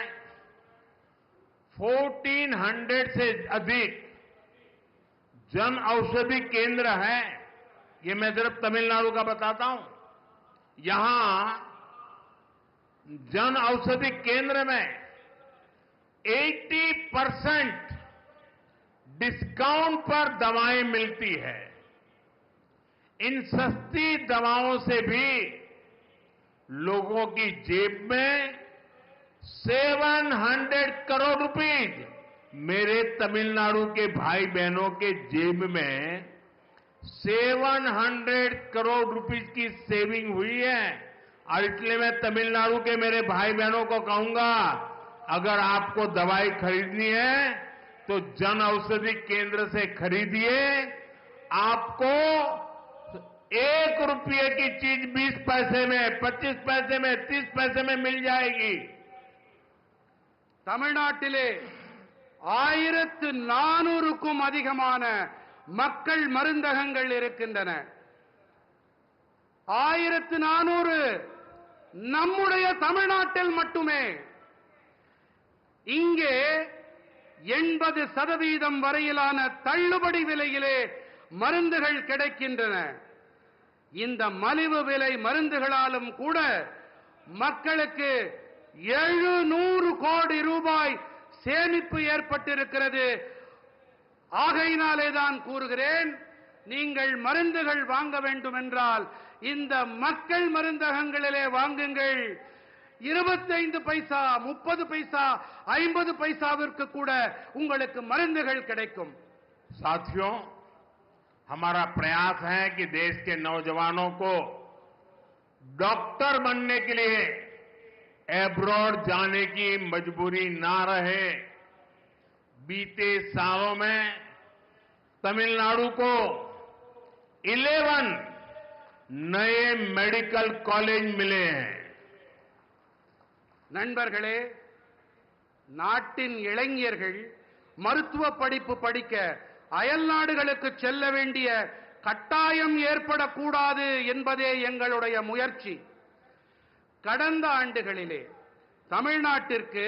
1400 से अधिक जन औषधि केंद्र हैं. ये मैं सिर्फ तमिलनाडु का बताता हूं. यहां जन औषधि केंद्र में 80% डिस्काउंट पर दवाएं मिलती है. इन सस्ती दवाओं से भी लोगों की जेब में 700 करोड़ रुपीस, मेरे तमिलनाडु के भाई बहनों के जेब में 700 करोड़ रुपीस की सेविंग हुई है. और इसलिए मैं तमिलनाडु के मेरे भाई बहनों को कहूंगा, अगर आपको दवाई खरीदनी है तो जन औषधि केंद्र से खरीदिए. आपको 1 रुपये की चीज 20 पैसे में, 25 पैसे में, 30 पैसे में मिल जाएगी. தமிழ்நாட்டிலே 1400க்கும் அதிகமான மக்கள் மருந்தகங்கள் இருக்கின்றன. 1400 நம்முடைய தமிழ்நாட்டில் மட்டுமே. இங்கே 80% வரையிலான தள்ளுபடி விலையிலே மருந்துகள் கிடைக்கின்றன. இந்த மலிவு விலை மருந்துகளாலும் கூட மக்களுக்கு 700 கோடி ரூபாய் சேமிப்பு ஏற்பட்டிருக்கிறது. ஆகையினாலே தான் கூறுகிறேன், நீங்கள் மருந்துகள் வாங்க வேண்டும் என்றால் இந்த மக்கள் மருந்தகங்களிலே வாங்குங்கள். 25 பைசா, 30 பைசா, 50 பைசாவிற்கு கூட உங்களுக்கு மருந்துகள் கிடைக்கும். साथियों, हमारा प्रयास है कि देश के नौजवानों को डॉक्टर बनने के लिए एब्रॉड जाने की मजबूरी ना रहे। बीते सालों में तमिलनाडु को 11 नए मेडिकल कॉलेज मिले हैं. நண்பர்களே, நாட்டின் இளைஞர்கள் மருத்துவ படிப்பு படிக்க அயல் நாடுகளுக்கு செல்ல வேண்டிய கட்டாயம் ஏற்படக்கூடாது என்பதே எங்களுடைய முயற்சி. கடந்த ஆண்டுகளிலே தமிழ்நாட்டிற்கு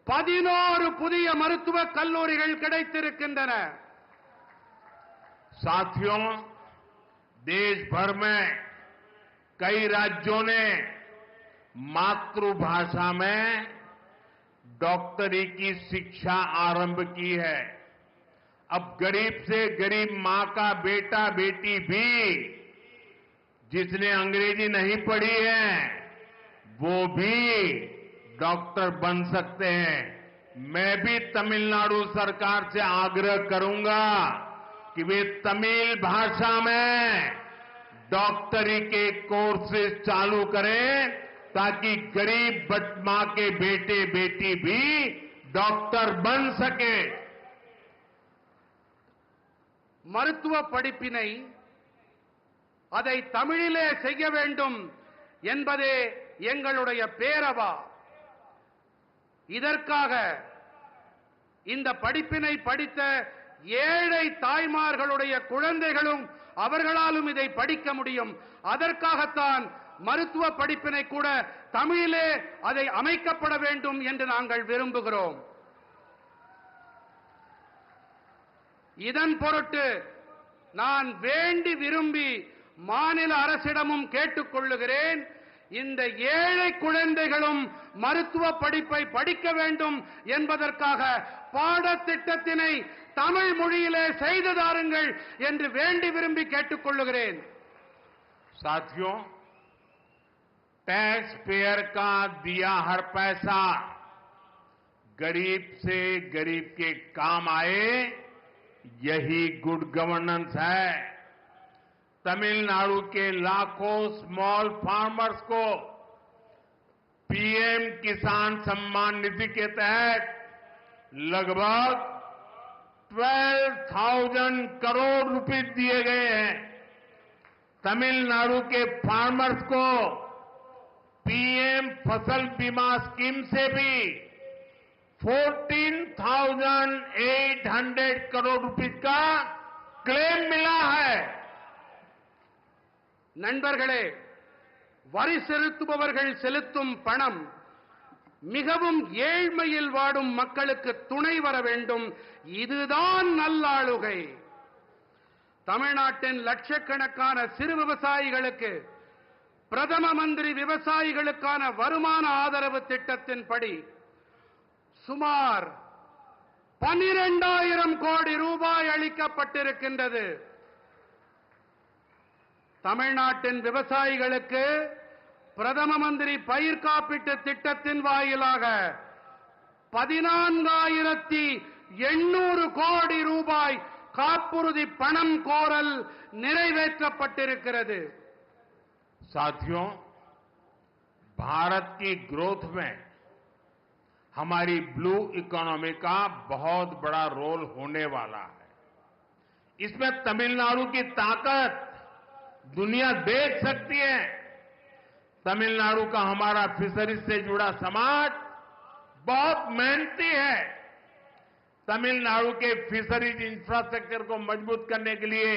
11 புதிய மருத்துவக் கல்லூரிகள் கிடைத்திருக்கின்றன. साथियों, देश भर में कई राज्यों ने मातृभाषा में डॉक्टरी की शिक्षा आरंभ की है. अब गरीब से गरीब मां का बेटा बेटी भी जिसने अंग्रेजी नहीं पढ़ी है वो भी डॉक्टर बन सकते हैं. मैं भी तमिलनाडु सरकार से आग्रह करूंगा कि वे तमिल भाषा में डॉक्टरी के कोर्सेज चालू करें ताकि गरीब मां के बेटे बेटी भी डॉक्टर बन सके. மருத்துவ படிப்பினை அதை தமிழிலே செய்ய வேண்டும் என்பதே எங்களுடைய பேரவா. இதற்காக இந்த படிப்பினை படித்த ஏழை தாய்மார்களுடைய குழந்தைகளும் அவர்களாலும் இதை படிக்க முடியும். அதற்காகத்தான் மருத்துவ படிப்பினை கூட தமிழிலே அதை அமைக்கப்பட வேண்டும் என்று நாங்கள் விரும்புகிறோம். இதன் பொருட்டு நான் வேண்டி விரும்பி மாநில அரசிடமும் கேட்டுக்கொள்ளுகிறேன், இந்த ஏழை குழந்தைகளும் மருத்துவ படிப்பை படிக்க வேண்டும் என்பதற்காக பாடத்திட்டத்தினை தமிழ் மொழியிலே செய்து தாருங்கள் என்று வேண்டி விரும்பி கேட்டுக்கொள்ளுகிறேன். साथियों, टैक्स पेयर का दिया हर पैसा गरीब से गरीब के काम आए, यही गुड गवर्नेंस है. तमिलनाडु के लाखों स्मॉल फार्मर्स को पीएम किसान सम्मान निधि के तहत लगभग 12,000 करोड़ रुपए दिए गए हैं. तमिलनाडु के फार्मर्स को पीएम फसल बीमा स्कीम से भी 14,800 करोड़ रुपए का क्लेम मिला है. நண்பர்களே, வரி செலுத்துபவர்கள் செலுத்தும் பணம் மிகவும் ஏழ்மையில் வாடும் மக்களுக்கு துணை வர வேண்டும். இதுதான் நல்லாளுகை. தமிழ்நாட்டின் லட்சக்கணக்கான சிறு விவசாயிகளுக்கு பிரதம மந்திரி விவசாயிகளுக்கான வருமான ஆதரவு திட்டத்தின்படி சுமார் 12,000 கோடி ரூபாய் அளிக்கப்பட்டிருக்கின்றது. தமிழ்நாட்டின் விவசாயிகளுக்கு பிரதம மந்திரி பயிர் காப்பீட்டு திட்டத்தின் வாயிலாக 14,800 கோடி ரூபாய் காப்புறுதி பணம் கோரல் நிறைவேற்றப்பட்டிருக்கிறது. साथियों, भारत की ग्रोथ में हमारी ब्लू इकोनॉमी का बहुत बड़ा रोल होने वाला है. इसमें तमिलनाडु की ताकत दुनिया देख सकती है. तमिलनाडु का हमारा फिशरीज से जुड़ा समाज बहुत मेहनती है. तमिलनाडु के फिशरीज इंफ्रास्ट्रक्चर को मजबूत करने के लिए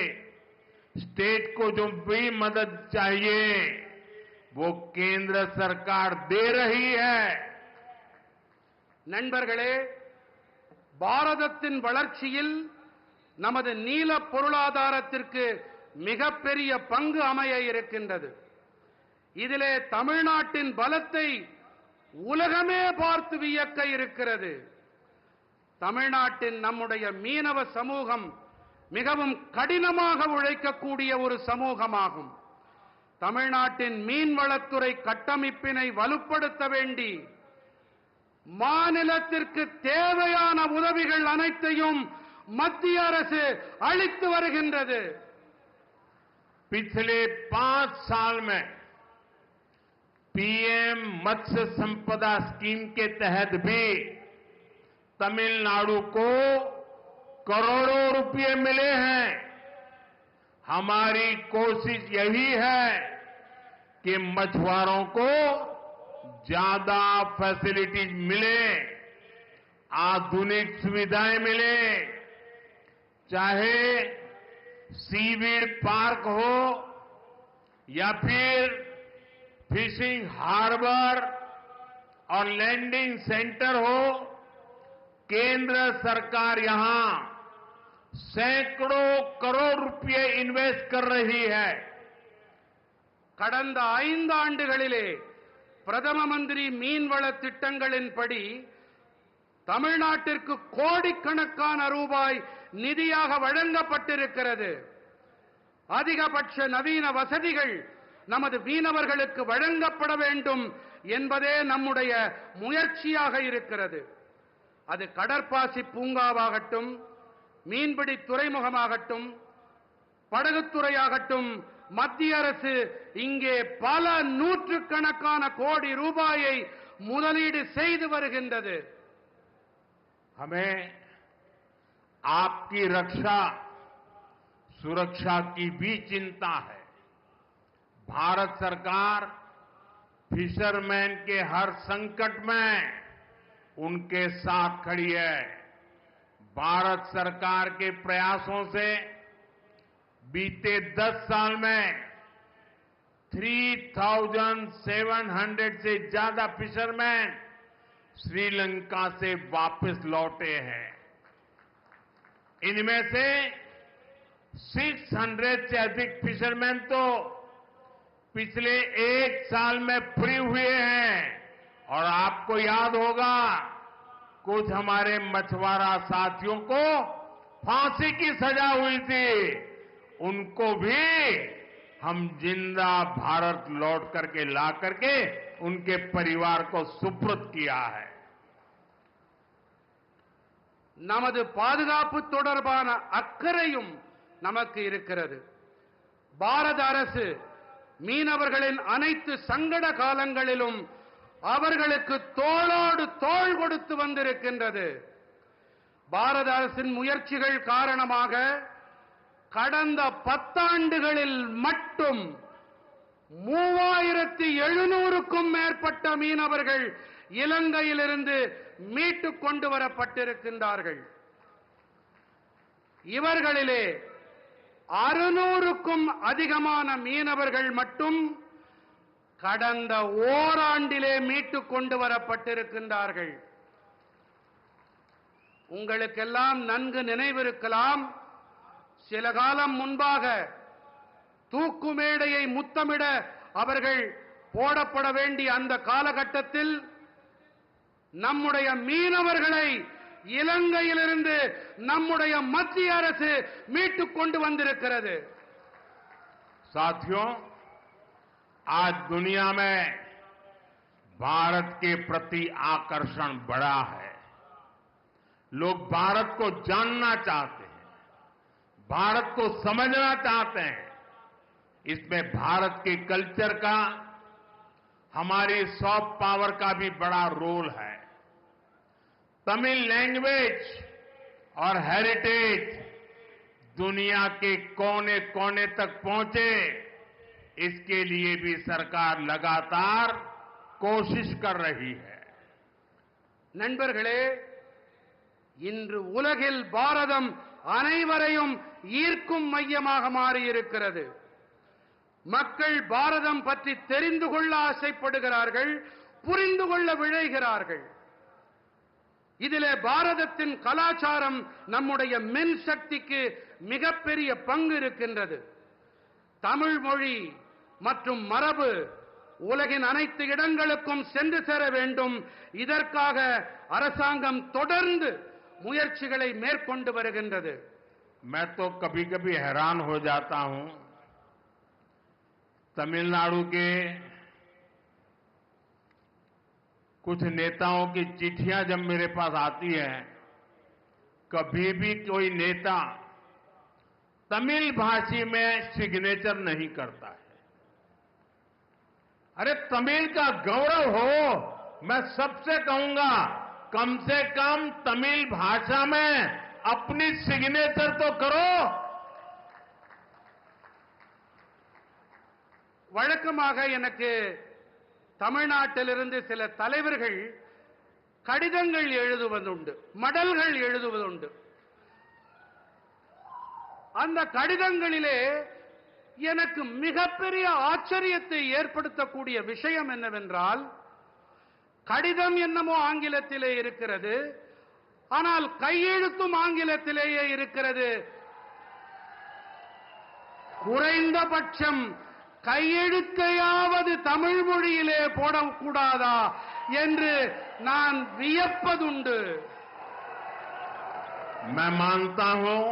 स्टेट को जो भी मदद चाहिए वो केंद्र सरकार दे रही है. நண்பர்களே, பாரதத்தின் வளர்ச்சியில் நமது நீல பொருளாதாரத்திற்கு மிகப்பெரிய பங்கு அமைய இருக்கின்றது. இதிலே தமிழ்நாட்டின் பலத்தை உலகமே பார்த்து வியக்க இருக்கிறது. தமிழ்நாட்டின் நம்முடைய மீனவ சமூகம் மிகவும் கடினமாக உழைக்கக்கூடிய ஒரு சமூகமாகும். தமிழ்நாட்டின் மீன்வளத்துறை கட்டமைப்பினை வலுப்படுத்த வேண்டி மாநிலத்திற்கு தேவையான உதவிகள் அனைத்தையும் மத்திய அரசு அளித்து வருகின்றது. पिछले 5 साल में पीएम मत्स्य संपदा स्कीम के तहत भी तमिलनाडु को करोड़ों रुपए मिले हैं. हमारी कोशिश यही है कि मछुआरों को ज्यादा फैसिलिटीज मिले, आधुनिक सुविधाएं मिले, चाहे सीवीड पार्क हो या फिर फिशिंग हार्बर और लैंडिंग सेंटर हो. केंद्र सरकार यहां सैकड़ों करोड़ रुपए इन्वेस्ट कर रही है. கடந்த 5 ஆண்டுகளிலே பிரதம மந்திரி மீன்வள திட்டங்களின்படி தமிழ்நாட்டிற்கு கோடிக்கணக்கான ரூபாய் நிதியாக வழங்கப்பட்டிருக்கிறது. அதிகபட்ச நவீன வசதிகள் நமது மீனவர்களுக்கு வழங்கப்பட வேண்டும் என்பதே நம்முடைய முயற்சியாக இருக்கிறது. அது கடற்பாசி பூங்காவாகட்டும், மீன்பிடி துறைமுகமாகட்டும், படகுத்துறையாகட்டும், மத்திய அரசு இங்கே பல நூற்றுக்கணக்கான கோடி ரூபாயை முதலீடு செய்து வருகின்றது. हमें आपकी रक्षा, सुरक्षा की भी चिंता है. भारत सरकार फिशरमैन के हर संकट में उनके साथ खड़ी है. भारत सरकार के प्रयासों से बीते 10 साल में 3,700 से ज्यादा फिशरमैन श्रीलंका से वापस लौटे हैं. इनमें से 600 से अधिक फिशरमैन तो पिछले 1 साल में फ्री हुए हैं. और आपको याद होगा, कुछ हमारे मछुआरा साथियों को फांसी की सजा हुई थी. उनको भी हम जिंदा भारत लौट करके ला करके उनके परिवार को सुपुर्द किया है. நமது பாதுகாப்பு தொடர்பான அக்கறையும் நமக்கு இருக்கிறது. பாரத அரசு மீனவர்களின் அனைத்து சங்கட காலங்களிலும் அவர்களுக்கு தோளோடு தோள் கொடுத்து வந்திருக்கின்றது. பாரத அரசின் முயற்சிகள் காரணமாக கடந்த 10 ஆண்டுகளில் மட்டும் 3700க்கும் மேற்பட்ட மீனவர்கள் இலங்கையிலிருந்து மீட்டுக் கொண்டு வரப்பட்டிருக்கின்றார்கள். இவர்களிலே 600க்கும் அதிகமான மீனவர்கள் மட்டும் கடந்த ஓராண்டிலே மீட்டுக் கொண்டு வரப்பட்டிருக்கின்றார்கள். உங்களுக்கெல்லாம் நன்கு நினைவிருக்கலாம், சில காலம் முன்பாக தூக்கு மேடையை முத்தமிட அவர்கள் போடப்பட வேண்டிய அந்த காலகட்டத்தில் நம்முடைய மீனவர்களை இலங்கையிலிருந்து நம்முடைய மத்திய அரசு மீட்டுக் கொண்டு வந்திருக்கிறது. साथियों, आज दुनिया में भारत के प्रति आकर्षण बढ़ा है. लोग भारत को जानना चाहते हैं, भारत को समझना चाहते हैं. इसमें भारत के कल्चर का, हमारी सॉफ्ट पावर का भी बड़ा रोल है. तमिल लैंग्वेज और हेरिटेज दुनिया के कोने कोने तक पहुंचे, इसके लिए भी सरकार लगातार कोशिश कर रही है. நண்பர்களே, இன்று உலகில் பாரதம் அனைவரையும் ஈர்க்கும் மையமாக மாறியிருக்கிறது. மக்கள் பாரதம் பற்றி தெரிந்து கொள்ள ஆசைப்படுகிறார்கள், புரிந்து கொள்ள விழைகிறார்கள். இதிலே பாரதத்தின் கலாச்சாரம், நம்முடைய மென் சக்திக்கு மிகப்பெரிய பங்கு இருக்கின்றது. தமிழ் மொழி மற்றும் மரபு உலகின் அனைத்து இடங்களுக்கும் சென்று சேர வேண்டும். இதற்காக அரசாங்கம் தொடர்ந்து முயற்சிகளை மேற்கொண்டு வருகின்றது. मैं तो कभी कभी हैरान हो जाता हूं। तमिलनाडु के कुछ नेताओं की चिट्ठियां जब मेरे पास आती है, कभी भी कोई नेता तमिल भाषी में सिग्नेचर नहीं करता है। अरे तमिल का गौरव हो, मैं सबसे कहूंगा कम से कम तमिल भाषा में अपनी सिग्नेचर तो करो। வழக்கமாக எனக்கு தமிழ்நாட்டிலிருந்து சில தலைவர்கள் கடிதங்கள் எழுதுவதுண்டு, மடல்கள் எழுதுவதுண்டு. அந்த கடிதங்களிலே எனக்கு மிகப்பெரிய ஆச்சரியத்தை ஏற்படுத்தக்கூடிய விஷயம் என்னவென்றால், கடிதம் என்னமோ ஆங்கிலத்திலே இருக்கிறது, ஆனால் கையெழுத்தும் ஆங்கிலத்திலேயே இருக்கிறது. குறைந்தபட்சம் கையெழுத்தையாவது தமிழ் மொழியிலே போடக்கூடாதா என்று நான் வியப்பதுண்டு. मैं मानता हूं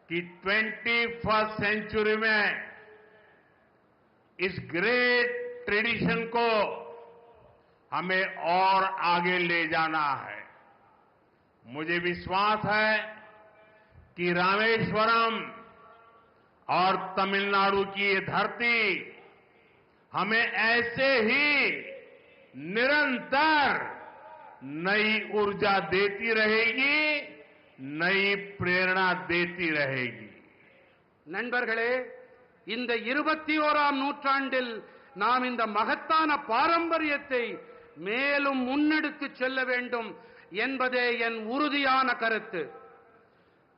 कि 21st सेंचुरी में इस ग्रेट ट्रेडिशन को हमें और आगे ले जाना है। मुझे विश्वास है कि रामेश्वरम और तमिलनाडु की ये धरती हमें ऐसे ही निरंतर नई ऊर्जा देती रहेगी, नई प्रेरणा देती रहेगी. நண்பர்களே, இந்த 21ஆம் நூற்றாண்டில் நாம் இந்த மகத்தான பாரம்பரியத்தை மேலும் முன்னெடுத்துச் செல்ல வேண்டும் என்பதே என் உறுதியான கருத்து.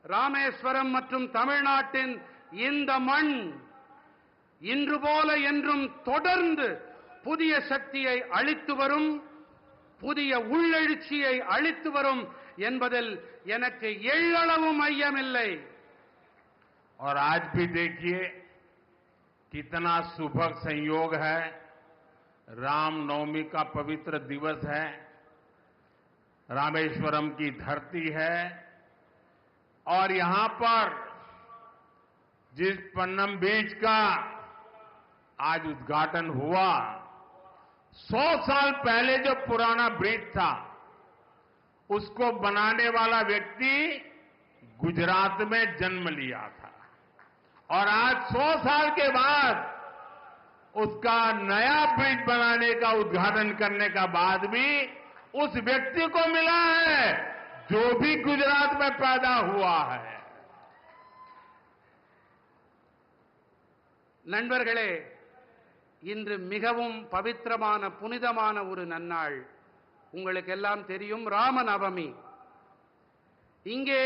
ராமேஸ்வரம் மற்றும் தமிழ்நாட்டின் இந்த மண் இன்று போல என்றும் தொடர்ந்து புதிய சக்தியை அளித்து வரும், புதிய உள்ளெழுச்சியை அளித்து வரும் என்பதில் எனக்கு எள்ளளவும் ஐயமில்லை. और आज भी देखिए कितना सुभग संयोग है, रामनवमी का पवित्र दिवस है, रामेश्वरम की धरती है और यहां पर जिस पन्नम बीच का आज उद्घाटन हुआ, 100 साल पहले जो पुराना ब्रिज था उसको बनाने वाला व्यक्ति गुजरात में जन्म लिया था और आज 100 साल के बाद उसका नया ब्रिज बनाने का उद्घाटन करने का बाद भी उस व्यक्ति को मिला है जो भी गुजरात में पैदा हुआ है. நண்பர்களே, இன்று மிகவும் பவித்திரமான புனிதமான ஒரு நன்னாள். உங்களுக்கு எல்லாம் தெரியும், ராமநவமி. இங்கே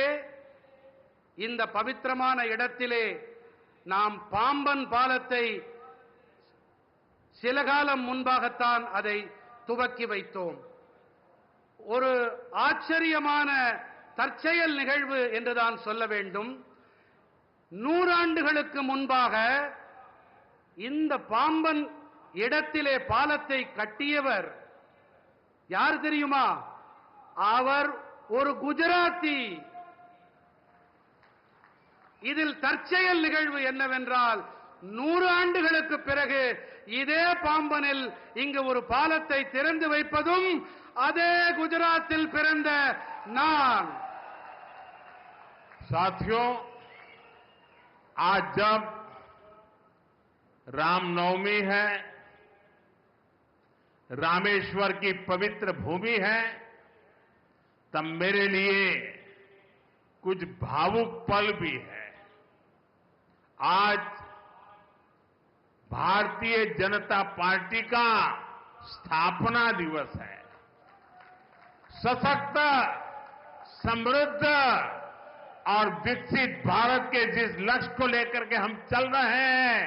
இந்த பவித்திரமான இடத்திலே நாம் பாம்பன் பாலத்தை சில காலம் முன்பாகத்தான் அதை துவக்கி வைத்தோம். ஒரு ஆச்சரியமான தற்செயல் நிகழ்வு என்றுதான் சொல்ல வேண்டும். 100 ஆண்டுகளுக்கு முன்பாக இந்த பாம்பன் இடத்திலே பாலத்தை கட்டியவர் யார் தெரியுமா? அவர் ஒரு குஜராத்தி. இதில் தற்செயல் நிகழ்வு என்னவென்றால், 100 ஆண்டுகளுக்கு பிறகு இதே பாம்பனில் இங்கு ஒரு பாலத்தை திறந்து வைப்பதும் அதே குஜராத்தில் பிறந்த நான். साथियों, आज जब रामनवमी है, रामेश्वर की पवित्र भूमि है, तब मेरे लिए कुछ भावुक पल भी है. आज भारतीय जनता पार्टी का स्थापना दिवस है. सशक्त, समृद्ध और विकसित भारत के जिस लक्ष्य को लेकर के हम चल रहे हैं,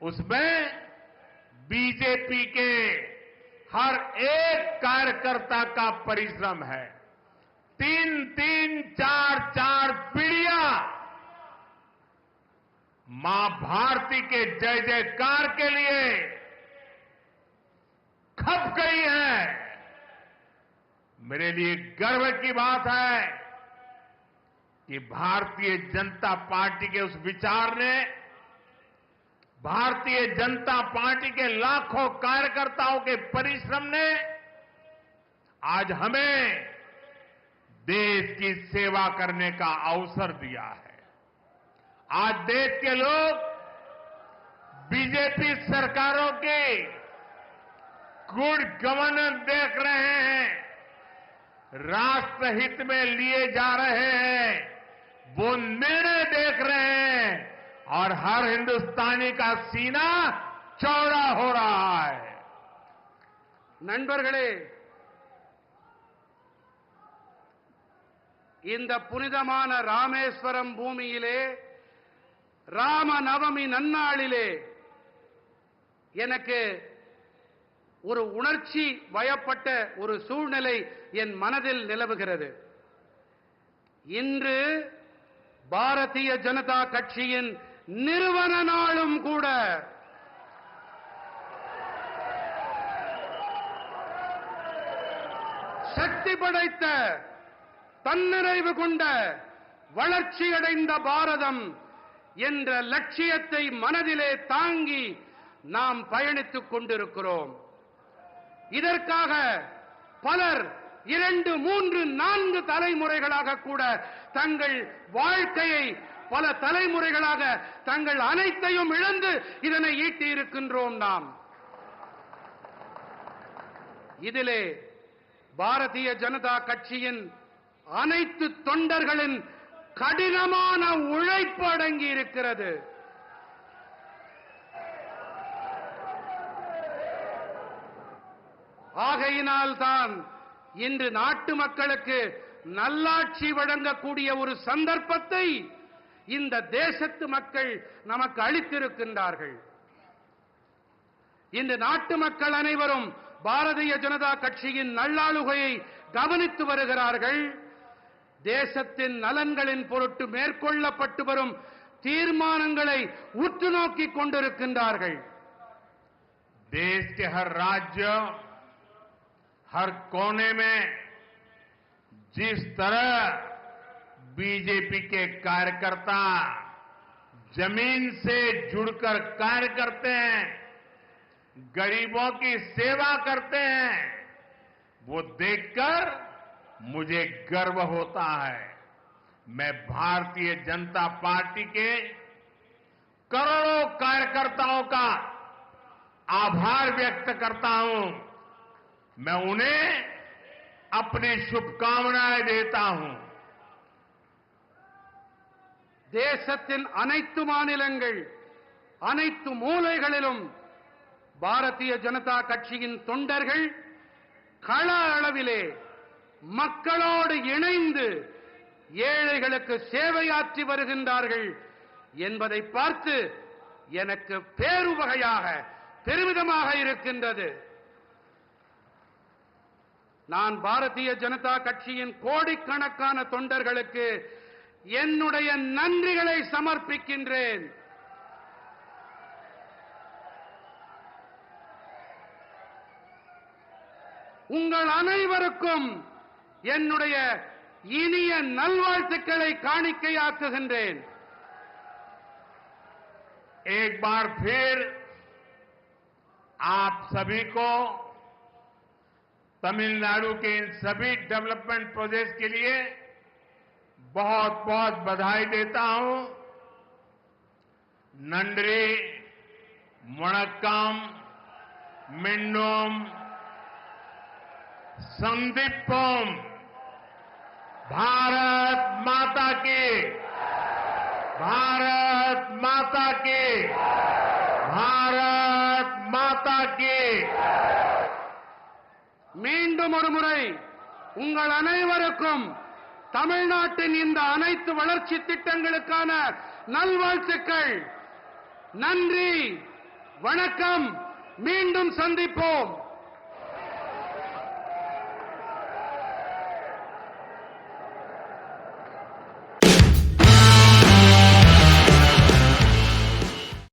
उसमें बीजेपी के हर एक कार्यकर्ता का परिश्रम है. 3-3, 4-4 पीढ़ियां मां भारती के जय जयकार के लिए खप गई है. मेरे लिए गर्व की बात है कि भारतीय जनता पार्टी के उस विचार ने, भारतीय जनता पार्टी के लाखों कार्यकर्ताओं के परिश्रम ने आज हमें देश की सेवा करने का अवसर दिया है। आज देश के लोग बीजेपी सरकारों के गुड गवर्नेंस देख रहे हैं, राष्ट्रहित में लिए जा रहे हैं, वो निर्णय देख रहे हैं और हर हिंदुस्तानी का सीना चौड़ा हो रहा है। நண்பர்களே, இந்த புனிதமான ராமேஸ்வரம் பூமியிலே ராம நவமி நன்னாளிலே எனக்கு ஒரு உணர்ச்சி வயப்பட்ட ஒரு சூழ்நிலை என் மனதில் நிலவுகிறது. இன்று பாரதிய ஜனதா கட்சியின் நிறுவன நாளும் கூட. சக்தி படைத்த, தன்னிறைவு கொண்ட, வளர்ச்சியடைந்த பாரதம் என்ற லட்சியத்தை மனதிலே தாங்கி நாம் பயணித்துக் கொண்டிருக்கிறோம். இதற்காக பலர் 2, 3, 4 தலைமுறைகளாக கூட தங்கள் வாழ்க்கையை, பல தலைமுறைகளாக தங்கள் அனைத்தையும் இழந்து இதனை ஈட்டி இருக்கின்றோம். நாம் இதிலே பாரதிய ஜனதா கட்சியின் அனைத்து தொண்டர்களின் கடினமான உழைப்பு அடங்கி இருக்கிறது. ஆகையினால்தான் இன்று நாட்டு மக்களுக்கு நல்லாட்சி வழங்கக்கூடிய ஒரு சந்தர்ப்பத்தை இந்த தேசத்து மக்கள் நமக்கு அளித்திருக்கின்றார்கள். இந்த நாட்டு மக்கள் அனைவரும் பாரதிய ஜனதா கட்சியின் நல்லாளுகையை கவனித்து வருகிறார்கள். தேசத்தின் நலன்களின் பொருட்டு மேற்கொள்ளப்பட்டு வரும் தீர்மானங்களை உற்று நோக்கிக் கொண்டிருக்கின்றார்கள். देश के हर राज्य, हर कोने में जिस तरह बीजेपी के कार्यकर्ता जमीन से जुड़कर कार्य करते हैं, गरीबों की सेवा करते हैं, वो देखकर मुझे गर्व होता है। मैं भारतीय जनता पार्टी के करोड़ों कार्यकर्ताओं का आभार व्यक्त करता हूं। मैं उन्हें अपनी शुभकामनाएं देता हूं। தேசத்தின் அனைத்து மாநிலங்கள், அனைத்து மூலைகளிலும் பாரதிய ஜனதா கட்சியின் தொண்டர்கள் கள அளவிலே மக்களோடு இணைந்து ஏழைகளுக்கு சேவையாற்றி வருகின்றார்கள் என்பதை பார்த்து எனக்கு பேருவகையாக, பெருமிதமாக இருக்கின்றது. நான் பாரதிய ஜனதா கட்சியின் கோடிக்கணக்கான தொண்டர்களுக்கு என்னுடைய நன்றிகளை சமர்ப்பிக்கின்றேன். உங்கள் அனைவருக்கும் என்னுடைய இனிய நல்வாழ்த்துக்களை காணிக்கையாக்குகின்றேன். एक बार फिर आप सभी को तमिलनाडु के इन सभी डेवलपमेंट प्रोजेक्ट्स के लिए बहुत बहुत बधाई देता हूं। नंद्री, वणक्कम, मिन्नोम, संदीपम, भारत माता की, भारत माता की, भारत माता की। மீண்டும் ஒரு முறை உங்கள் அனைவருக்கும் தமிழ்நாட்டின் இந்த அனைத்து வளர்ச்சி திட்டங்களுக்கான நல்வாழ்த்துக்கள். நன்றி, வணக்கம், மீண்டும் சந்திப்போம்.